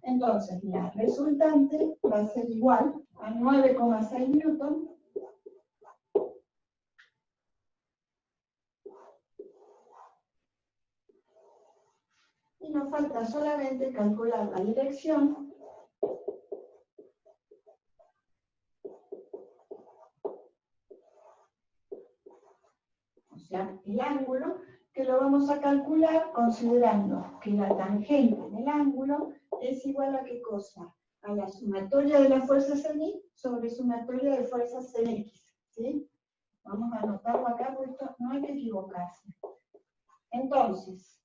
Entonces, la resultante va a ser igual a 9,6 newton y nos falta solamente calcular la dirección, o sea, el ángulo, que lo vamos a calcular considerando que la tangente del ángulo es igual a ¿qué cosa? A la sumatoria de las fuerzas en Y sobre sumatoria de fuerzas en X, ¿sí? Vamos a anotarlo acá porque esto no hay que equivocarse. Entonces,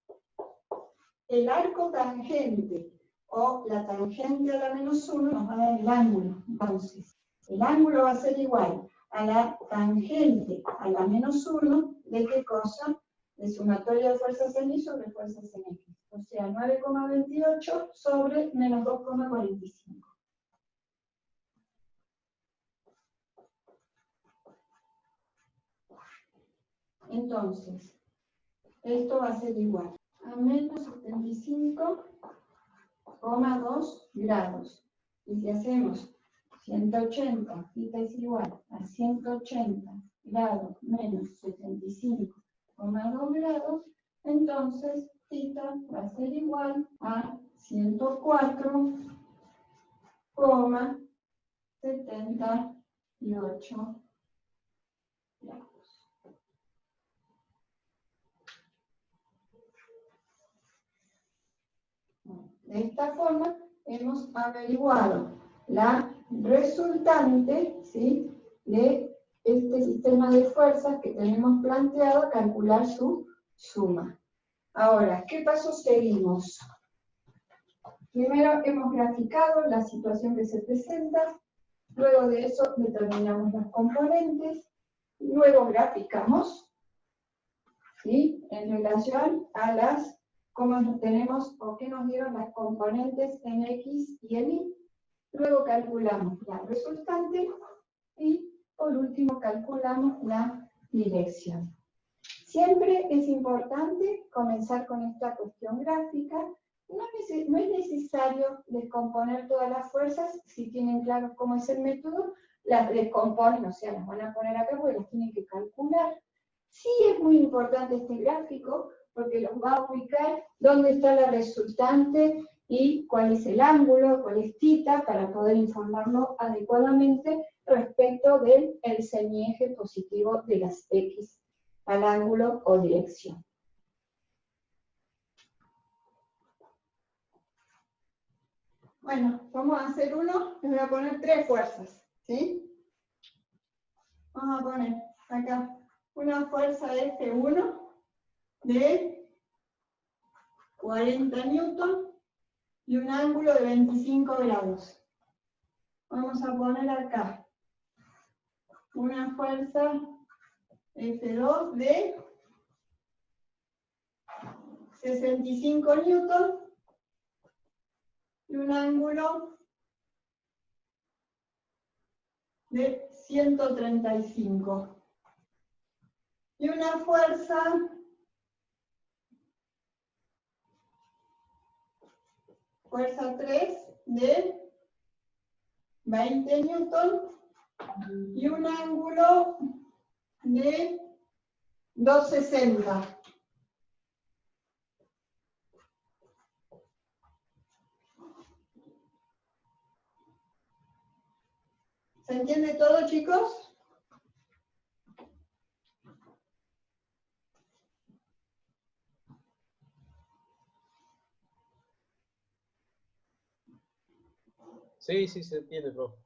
el arco tangente o la tangente a la menos 1 nos va a dar el ángulo. Entonces, el ángulo va a ser igual a la tangente a la menos 1 de ¿qué cosa? De sumatoria de fuerzas en Y sobre fuerzas en X. O sea, 9,28 sobre menos 2,45. Entonces, esto va a ser igual a menos 75,2 grados. Y si hacemos 180, θ es igual a 180 grados menos 75,2 grados, entonces θ va a ser igual a 104,78 grados. De esta forma hemos averiguado la resultante, ¿sí?, de este sistema de fuerzas que tenemos planteado, calcular su suma. Ahora, ¿qué paso seguimos? Primero hemos graficado la situación que se presenta, luego de eso determinamos los componentes, luego graficamos, ¿sí?, en relación a las cómo tenemos o qué nos dieron las componentes en X y en Y. Luego calculamos la resultante y por último calculamos la dirección. Siempre es importante comenzar con esta cuestión gráfica. No es necesario descomponer todas las fuerzas. Si tienen claro cómo es el método, las descomponen, o sea, las van a poner acá porque las tienen que calcular. Sí es muy importante este gráfico, porque los va a ubicar dónde está la resultante y cuál es el ángulo, cuál es θ, para poder informarlo adecuadamente respecto del semieje positivo de las X al ángulo o dirección. Bueno, vamos a hacer uno, les voy a poner 3 fuerzas, ¿sí? Vamos a poner acá una fuerza F1 de 40 newton y un ángulo de 25 grados. Vamos a poner acá una fuerza F2 de 65 newton y un ángulo de 135. Y una fuerza fuerza 3 de 20 newton y un ángulo de 260. ¿Se entiende todo, chicos? Sí, sí, se entiende, profe.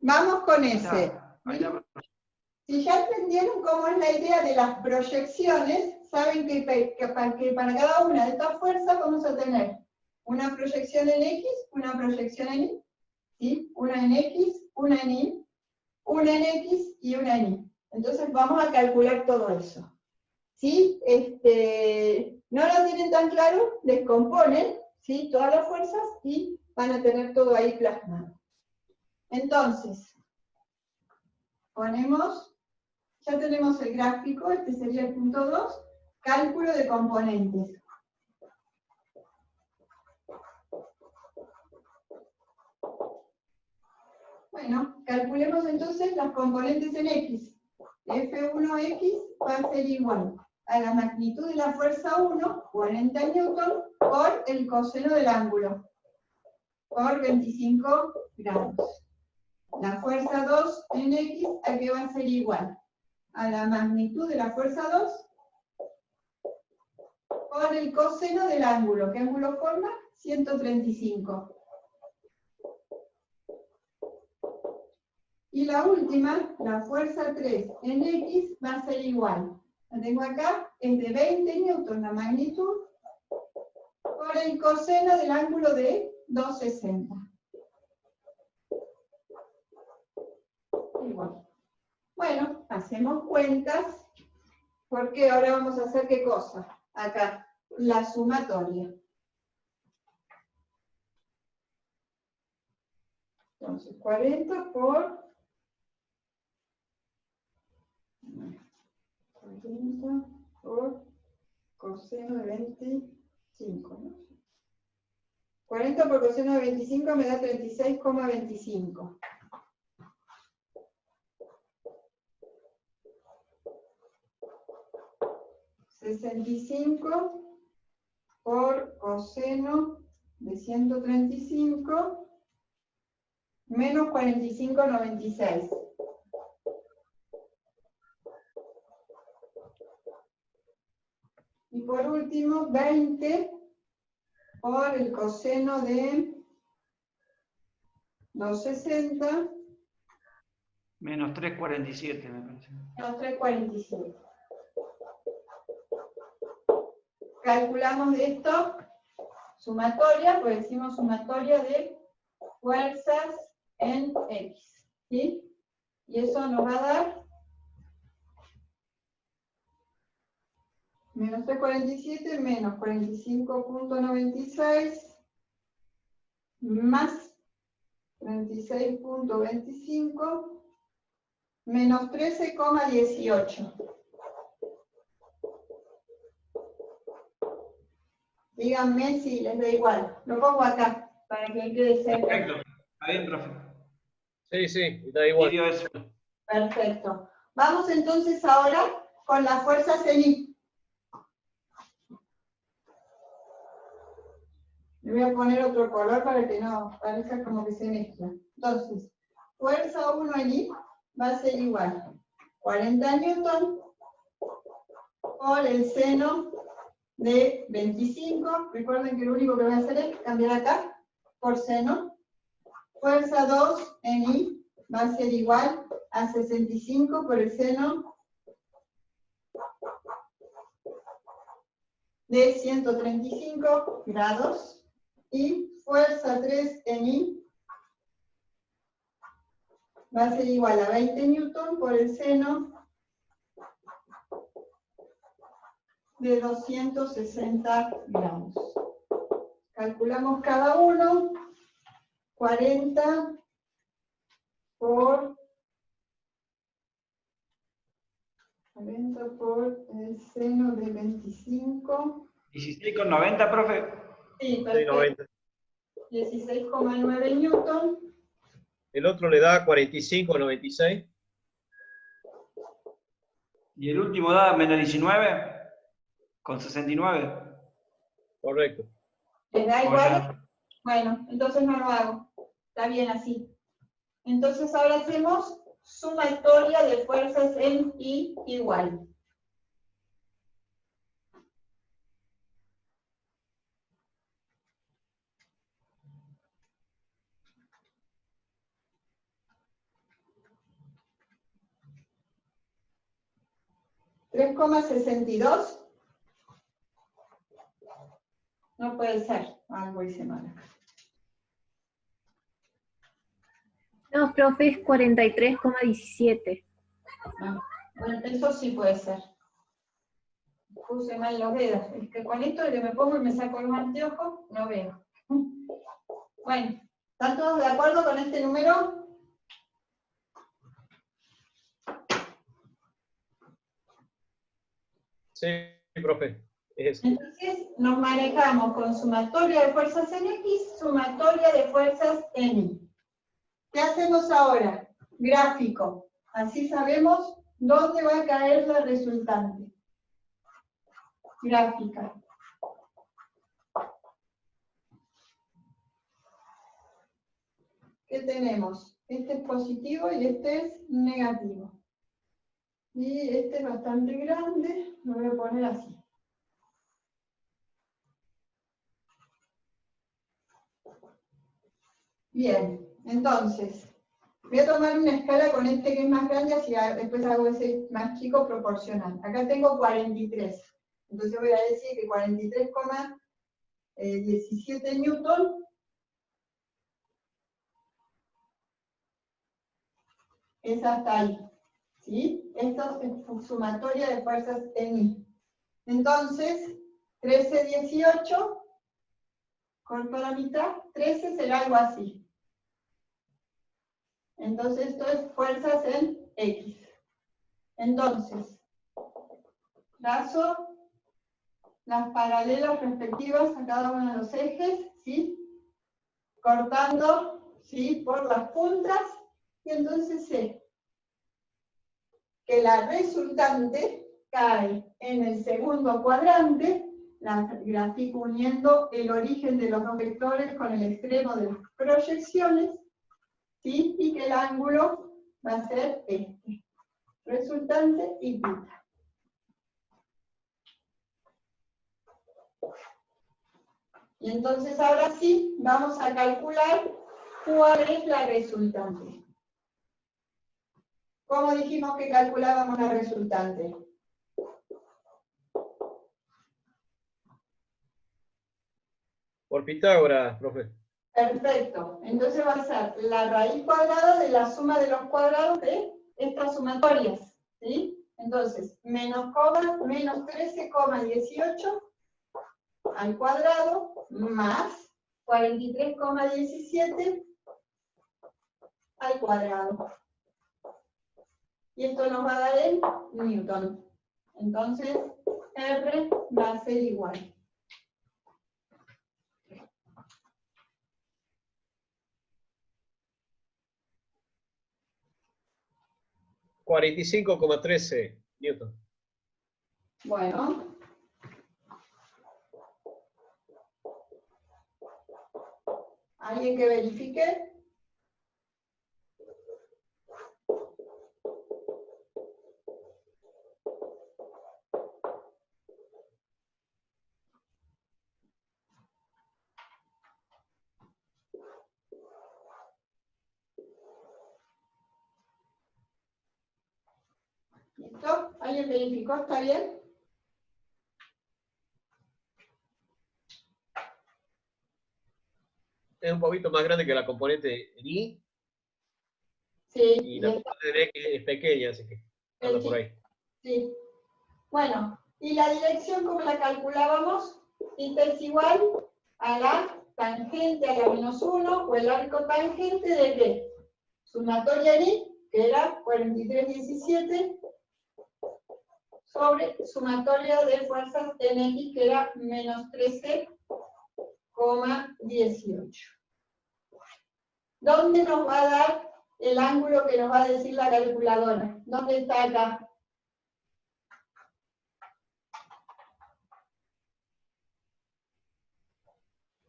Vamos con Ahí ese. está, ahí está. Si ya entendieron cómo es la idea de las proyecciones, saben que para cada una de estas fuerzas vamos a tener una proyección en X, una proyección en Y, ¿sí? Una en X, una en Y, una en X y una en Y. Entonces vamos a calcular todo eso. Si no lo tienen tan claro, descomponen, ¿sí? Todas las fuerzas y van a tener todo ahí plasmado. Entonces, ponemos, ya tenemos el gráfico, este sería el punto 2, cálculo de componentes. Bueno, calculemos entonces las componentes en X. F1X va a ser igual a la magnitud de la fuerza 1, 40 newton, por el coseno del ángulo, por 25 grados. La fuerza 2 en X, ¿a qué va a ser igual? A la magnitud de la fuerza 2 por el coseno del ángulo. ¿Qué ángulo forma? 135. Y la última, la fuerza 3 en X, va a ser igual. La tengo acá, es de 20 newton la magnitud por el coseno del ángulo de 260. Igual. Bueno, hacemos cuentas, porque ahora vamos a hacer ¿qué cosa? Acá, la sumatoria. Entonces, 40 por 40 por coseno de 25, ¿no? 40 por coseno de 25 me da 36,25. $65 por coseno de 135 menos 45,96. Y por último, 20 por el coseno de 260 Menos 3,47 me parece. menos 3,47. Calculamos esto, sumatoria, pues decimos sumatoria de fuerzas en X, ¿sí? Y eso nos va a dar menos 3,47 menos 45,96 más 36,25 menos 13,18. Díganme si les da igual. Lo pongo acá, para que quede cerca. Perfecto. Está bien, profe. Sí, sí, da igual. Pidió eso. Perfecto. Vamos entonces ahora con las fuerzas en Y. Le voy a poner otro color para que no parezca como que se mezcla. Entonces, fuerza 1 en I va a ser igual 40 newton por el seno de 25. Recuerden que lo único que voy a hacer es cambiar acá por seno. Fuerza 2 en I va a ser igual a 65 por el seno de 135 grados. Y fuerza 3 en I va a ser igual a 20 newton por el seno de 260 grados. Calculamos cada uno. 40 por el seno de 25. 16,90, profe. Sí, perfecto. 90. 16,9 newton. El otro le da 45,96. Y el último da menos 19, con 69. Correcto. ¿Les da O igual? ya. Bueno, entonces no lo hago. Está bien así. Entonces ahora hacemos sumatoria de fuerzas en I igual. ¿3,62? No puede ser. Algo hice mal acá. No, profe, es 43,17. Ah, bueno, eso sí puede ser. Puse mal los dedos. Es que con esto que me pongo y me saco los anteojos, no veo. Bueno, ¿están todos de acuerdo con este número? Sí, profe. Es Entonces nos manejamos con sumatoria de fuerzas en X, sumatoria de fuerzas en Y. ¿Qué hacemos ahora? Gráfico. Así sabemos dónde va a caer la resultante. Gráfica. ¿Qué tenemos? Este es positivo y este es negativo. Y este es bastante grande, lo voy a poner así. Bien, entonces, voy a tomar una escala con este que es más grande, así después hago ese más chico proporcional. Acá tengo 43. Entonces voy a decir que 43,17 newton es hasta ahí. ¿Sí? Esto es sumatoria de fuerzas en I. Entonces, 13,18, corto la mitad, 13 será algo así. Entonces esto es fuerzas en X. Entonces, trazo las paralelas respectivas a cada uno de los ejes, ¿sí? Cortando, ¿sí? Por las puntas, y entonces sé que la resultante cae en el segundo cuadrante, la grafico uniendo el origen de los dos vectores con el extremo de las proyecciones, ¿sí? Y que el ángulo va a ser este. Resultante y theta. Y entonces ahora sí, vamos a calcular cuál es la resultante. ¿Cómo dijimos que calculábamos la resultante? por Pitágoras, profe. Perfecto. Entonces va a ser la raíz cuadrada de la suma de los cuadrados de estas sumatorias. ¿Sí? Entonces, menos 13,18 al cuadrado más 43,17 al cuadrado. Y esto nos va a dar en newton. Entonces, R va a ser igual. $45,13 newton. Bueno. ¿Alguien que verifique? ¿Listo? ¿Alguien verificó? ¿Está bien? Es un poquito más grande que la componente en I, Sí. y la componente en X es pequeña, así que anda por ahí. Sí. Bueno, ¿y la dirección cómo la calculábamos? Θ es igual a la tangente a la menos 1, o el arco tangente de qué? Sumatoria en I, que era 43,17, sobre sumatoria de fuerzas en X, que era menos 13,18. ¿Dónde nos va a dar el ángulo que nos va a decir la calculadora? ¿Dónde está acá?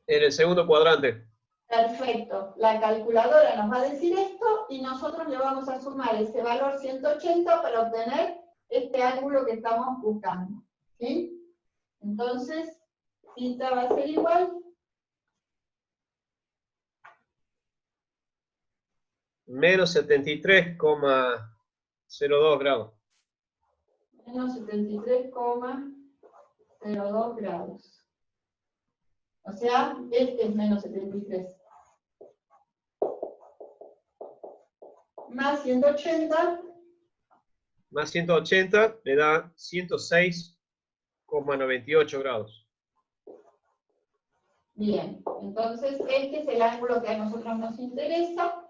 En el segundo cuadrante. Perfecto. La calculadora nos va a decir esto y nosotros le vamos a sumar ese valor 180 para obtener este ángulo que estamos buscando. ¿Sí? Entonces, θ va a ser igual Menos 73,02 grados. menos 73,02 grados. O sea, este es menos 73. Más 180. Más 180 le da 106,98 grados. Bien, entonces este es el ángulo que a nosotros nos interesa.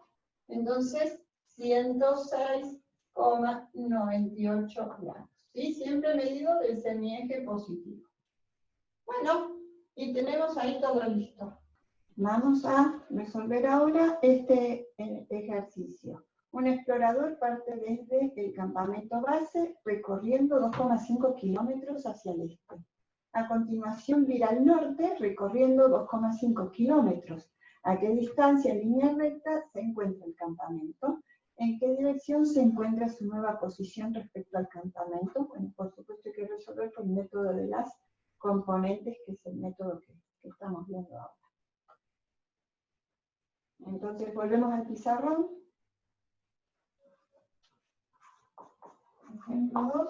Entonces, 106,98 grados. ¿Sí? Siempre medido del semieje positivo. Bueno, y tenemos ahí todo listo. Vamos a resolver ahora este ejercicio. Un explorador parte desde el campamento base recorriendo 2,5 kilómetros hacia el este. A continuación vira al norte recorriendo 2,5 kilómetros. ¿A qué distancia en línea recta se encuentra el campamento? ¿En qué dirección se encuentra su nueva posición respecto al campamento? Bueno, por supuesto hay que resolver con el método de las componentes, que es el método que estamos viendo ahora. Entonces volvemos al pizarrón. Ejemplo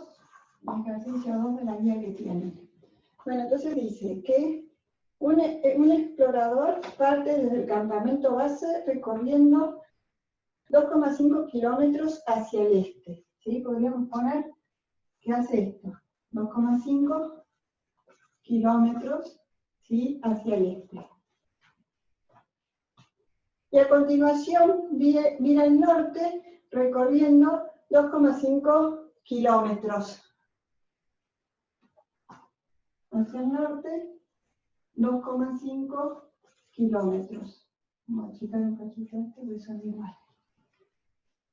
2, ejercicio 2 de la guía que tienen. Bueno, entonces dice que un explorador parte desde el campamento base recorriendo 2,5 kilómetros hacia el este. ¿Sí? Podríamos poner que hace esto, 2,5 kilómetros, ¿sí? Hacia el este. Y a continuación mira al norte recorriendo 2,5 kilómetros. Hacia el norte, 2,5 kilómetros. Vamos a achicar un poquito esto, que son iguales.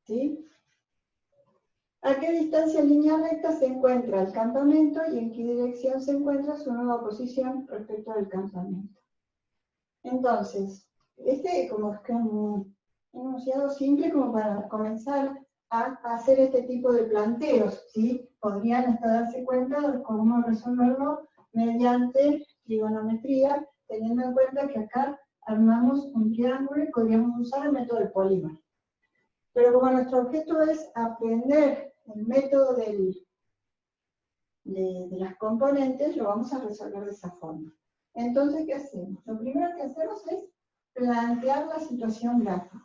¿Sí? ¿A qué distancia en línea recta se encuentra el campamento y en qué dirección se encuentra su nueva posición respecto al campamento? Entonces, este como es que un enunciado simple como para comenzar a hacer este tipo de planteos, ¿sí? Podrían hasta darse cuenta de cómo resolverlo mediante trigonometría, teniendo en cuenta que acá armamos un triángulo y podríamos usar el método del polígono. Pero como nuestro objeto es aprender el método de las componentes, lo vamos a resolver de esa forma. Entonces, ¿qué hacemos? Lo primero que hacemos es plantear la situación gráfica.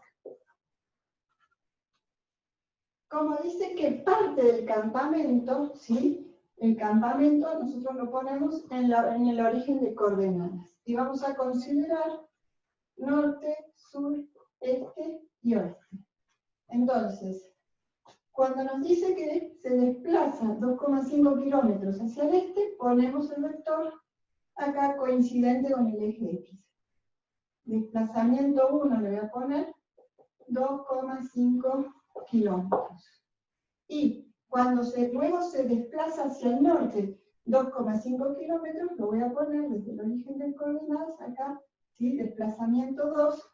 Como dice que parte del campamento, ¿sí? El campamento nosotros lo ponemos en el origen de coordenadas. Y vamos a considerar norte, sur, este y oeste. Entonces, cuando nos dice que se desplaza 2,5 kilómetros hacia el este, ponemos el vector acá coincidente con el eje X. Desplazamiento 1 le voy a poner 2,5 kilómetros. Y cuando luego se desplaza hacia el norte 2,5 kilómetros, lo voy a poner desde el origen de coordenadas acá ¿sí? Desplazamiento 2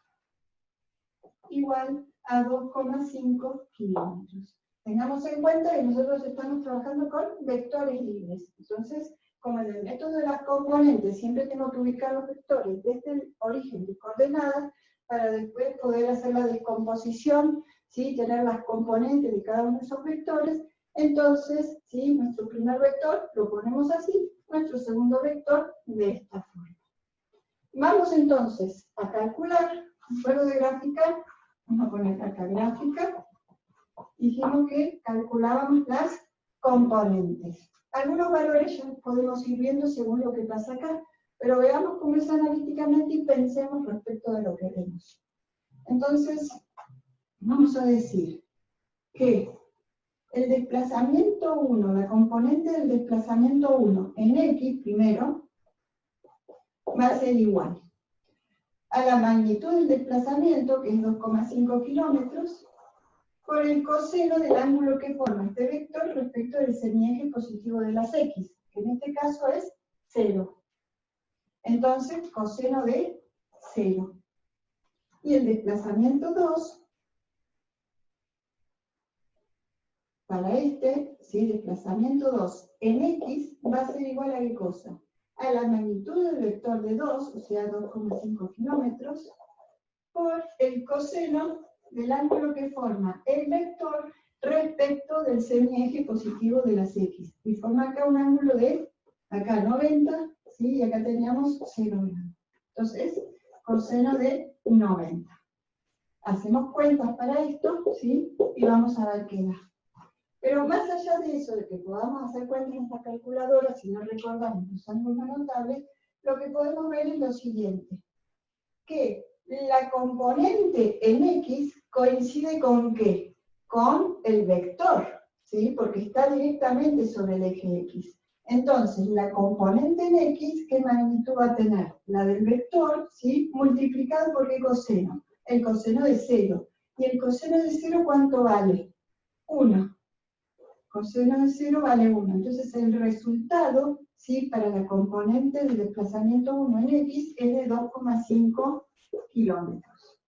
igual a 2,5 kilómetros. Tengamos en cuenta que nosotros estamos trabajando con vectores libres. Entonces, como en el método de las componentes siempre tengo que ubicar los vectores desde el origen de coordenadas para después poder hacer la descomposición, ¿sí? Tener las componentes de cada uno de esos vectores. Entonces, ¿sí? Nuestro primer vector lo ponemos así, nuestro segundo vector de esta forma. Vamos entonces a calcular, luego de graficar, vamos a poner acá gráfica, dijimos que calculábamos las componentes. Algunos valores ya podemos ir viendo según lo que pasa acá, pero veamos cómo es analíticamente y pensemos respecto de lo que vemos. Entonces, vamos a decir que el desplazamiento 1, la componente del desplazamiento 1 en X primero, va a ser igual a la magnitud del desplazamiento, que es 2,5 kilómetros, por el coseno del ángulo que forma este vector respecto del semieje positivo de las X, que en este caso es 0. Entonces, coseno de 0. Y el desplazamiento 2, para este, ¿sí? Desplazamiento 2 en X va a ser igual a ¿qué cosa? A la magnitud del vector de 2, o sea 2,5 kilómetros, por el coseno del ángulo que forma el vector respecto del semieje positivo de las X. Y forma acá un ángulo de, acá 90, ¿sí? Y acá teníamos 0 grados. Entonces, coseno de 90. Hacemos cuentas para esto, ¿sí? Y vamos a ver qué da. Pero más allá de eso, de que podamos hacer cuentas en esta calculadora, si no recordamos los ángulos notables, lo que podemos ver es lo siguiente, que la componente en X coincide ¿con qué? Con el vector, ¿sí? Porque está directamente sobre el eje X. Entonces, la componente en X, ¿qué magnitud va a tener? La del vector, ¿sí? Multiplicado por ¿qué coseno? El coseno de 0. ¿Y el coseno de 0 cuánto vale? 1. Coseno de 0 vale 1. Entonces el resultado, ¿sí? Para la componente del desplazamiento 1 en X es de 2,5 kilómetros.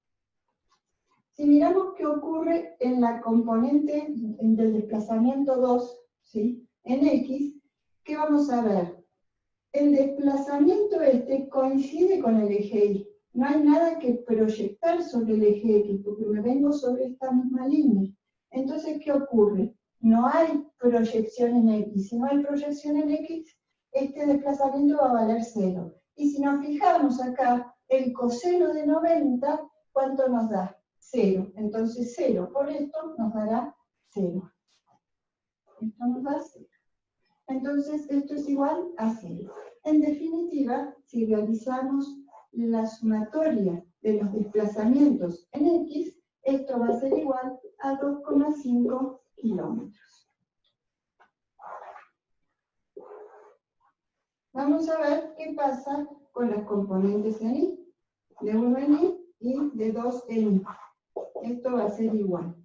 Si miramos qué ocurre en la componente del desplazamiento 2, ¿sí? En X, ¿qué vamos a ver? El desplazamiento este coincide con el eje Y. No hay nada que proyectar sobre el eje X, porque me vengo sobre esta misma línea. Entonces, ¿qué ocurre? No hay proyección en X. Si no hay proyección en X, este desplazamiento va a valer 0. Y si nos fijamos acá, el coseno de 90, ¿cuánto nos da? 0. Entonces 0 por esto nos dará 0. Esto nos da 0. Entonces esto es igual a 0. En definitiva, si realizamos la sumatoria de los desplazamientos en X, esto va a ser igual a 2,5 kilómetros. Vamos a ver qué pasa con las componentes en Y, de 1 en Y y de 2 en Y. Esto va a ser igual.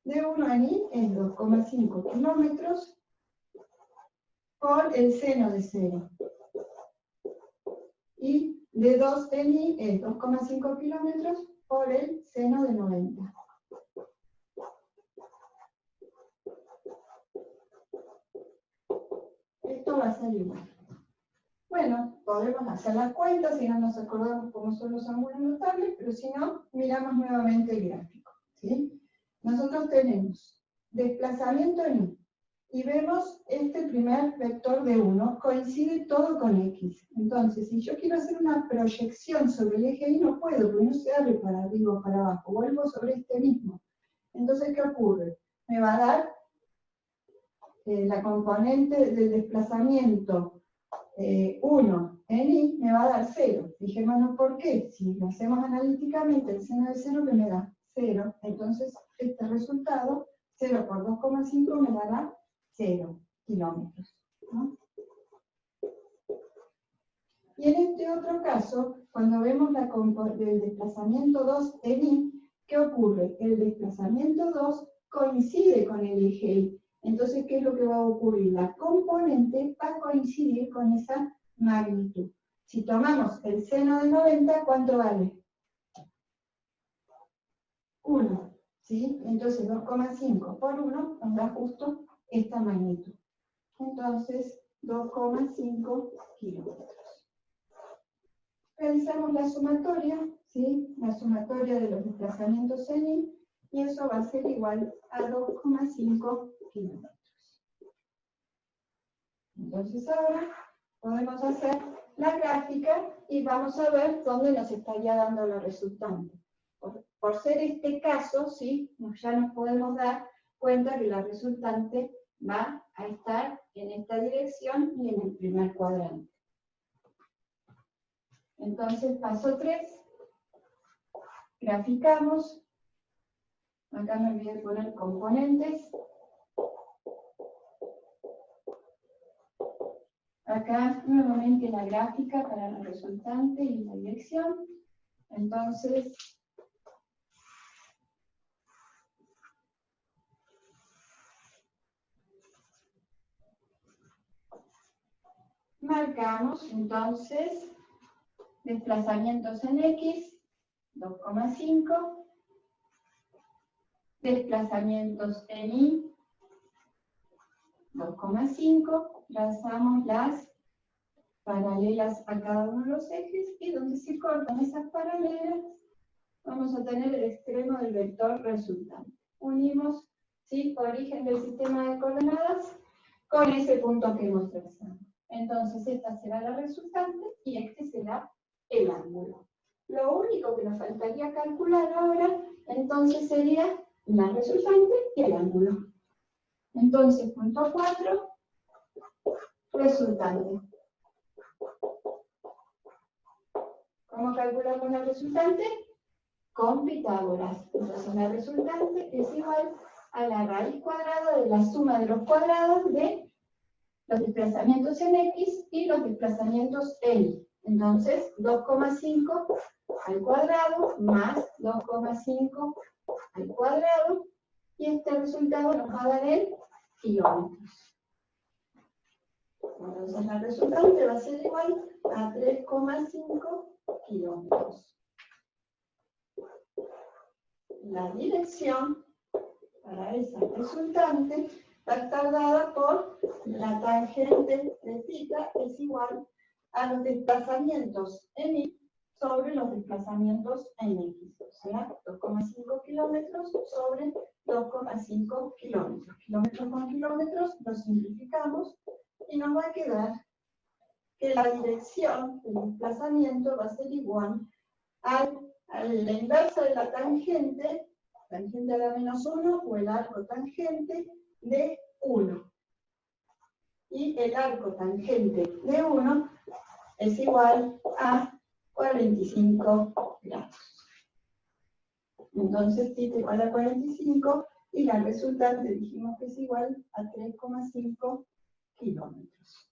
De 1 en Y es 2,5 kilómetros por el seno de 0. Y de 2 en Y es 2,5 kilómetros por el seno de 90. Esto va a ser igual. Bueno, podemos hacer las cuentas si no nos acordamos cómo son los ángulos notables, pero si no, miramos nuevamente el gráfico, ¿sí? Nosotros tenemos desplazamiento en Y, y vemos este primer vector de 1, coincide todo con X. Entonces, si yo quiero hacer una proyección sobre el eje Y, no puedo, porque no se abre para arriba o para abajo, vuelvo sobre este mismo. Entonces, ¿qué ocurre? Me va a dar la componente del desplazamiento 1 en Y me va a dar 0. Dijémonos por qué. Si lo hacemos analíticamente, el seno de 0 que me da 0. Entonces, este resultado, 0 por 2,5 me dará 0 kilómetros, ¿no? Y en este otro caso, cuando vemos el desplazamiento 2 en Y, ¿qué ocurre? El desplazamiento 2 coincide con el eje Y. Entonces, ¿qué es lo que va a ocurrir? La componente va a coincidir con esa magnitud. Si tomamos el seno de 90, ¿cuánto vale? 1, ¿sí? Entonces 2,5 por 1 nos da justo esta magnitud. Entonces, 2,5 kilómetros. Realizamos la sumatoria, ¿sí? La sumatoria de los desplazamientos en I, y eso va a ser igual a 2,5 kilómetros. Entonces ahora podemos hacer la gráfica y vamos a ver dónde nos estaría dando la resultante. Por ser este caso, ¿sí? Ya nos podemos dar cuenta que la resultante va a estar en esta dirección y en el primer cuadrante. Entonces, paso 3, graficamos. Acá me olvidé de poner componentes. Acá nuevamente la gráfica para la resultante y la dirección. Entonces, marcamos entonces desplazamientos en X, 2,5, desplazamientos en Y, 2,5, trazamos las paralelas a cada uno de los ejes, y donde se cortan esas paralelas, vamos a tener el extremo del vector resultante. Unimos, ¿sí?, origen del sistema de coordenadas con ese punto que hemos trazado. Entonces esta será la resultante y este será el ángulo. Lo único que nos faltaría calcular ahora, entonces, sería la resultante y el ángulo. Entonces, punto 4, resultante. ¿Cómo calculamos la resultante? Con Pitágoras. Entonces la resultante es igual a la raíz cuadrada de la suma de los cuadrados de los desplazamientos en X y los desplazamientos en Y. Entonces, 2,5 al cuadrado más 2,5 al cuadrado, y este resultado nos va a dar en kilómetros. Entonces la resultante va a ser igual a 3,5 kilómetros. La dirección para esa resultante va a estar dada por la tangente de θ es igual a los desplazamientos en Y sobre los desplazamientos en X. O sea, 2,5 kilómetros sobre 2,5 kilómetros. Kilómetros con kilómetros lo simplificamos y nos va a quedar que la dirección del desplazamiento va a ser igual a la inversa de la tangente a la menos 1, o el arco tangente de 1. Y el arco tangente de 1 es igual a 45 grados. Entonces, θ igual a 45, y la resultante dijimos que es igual a 3,5 kilómetros.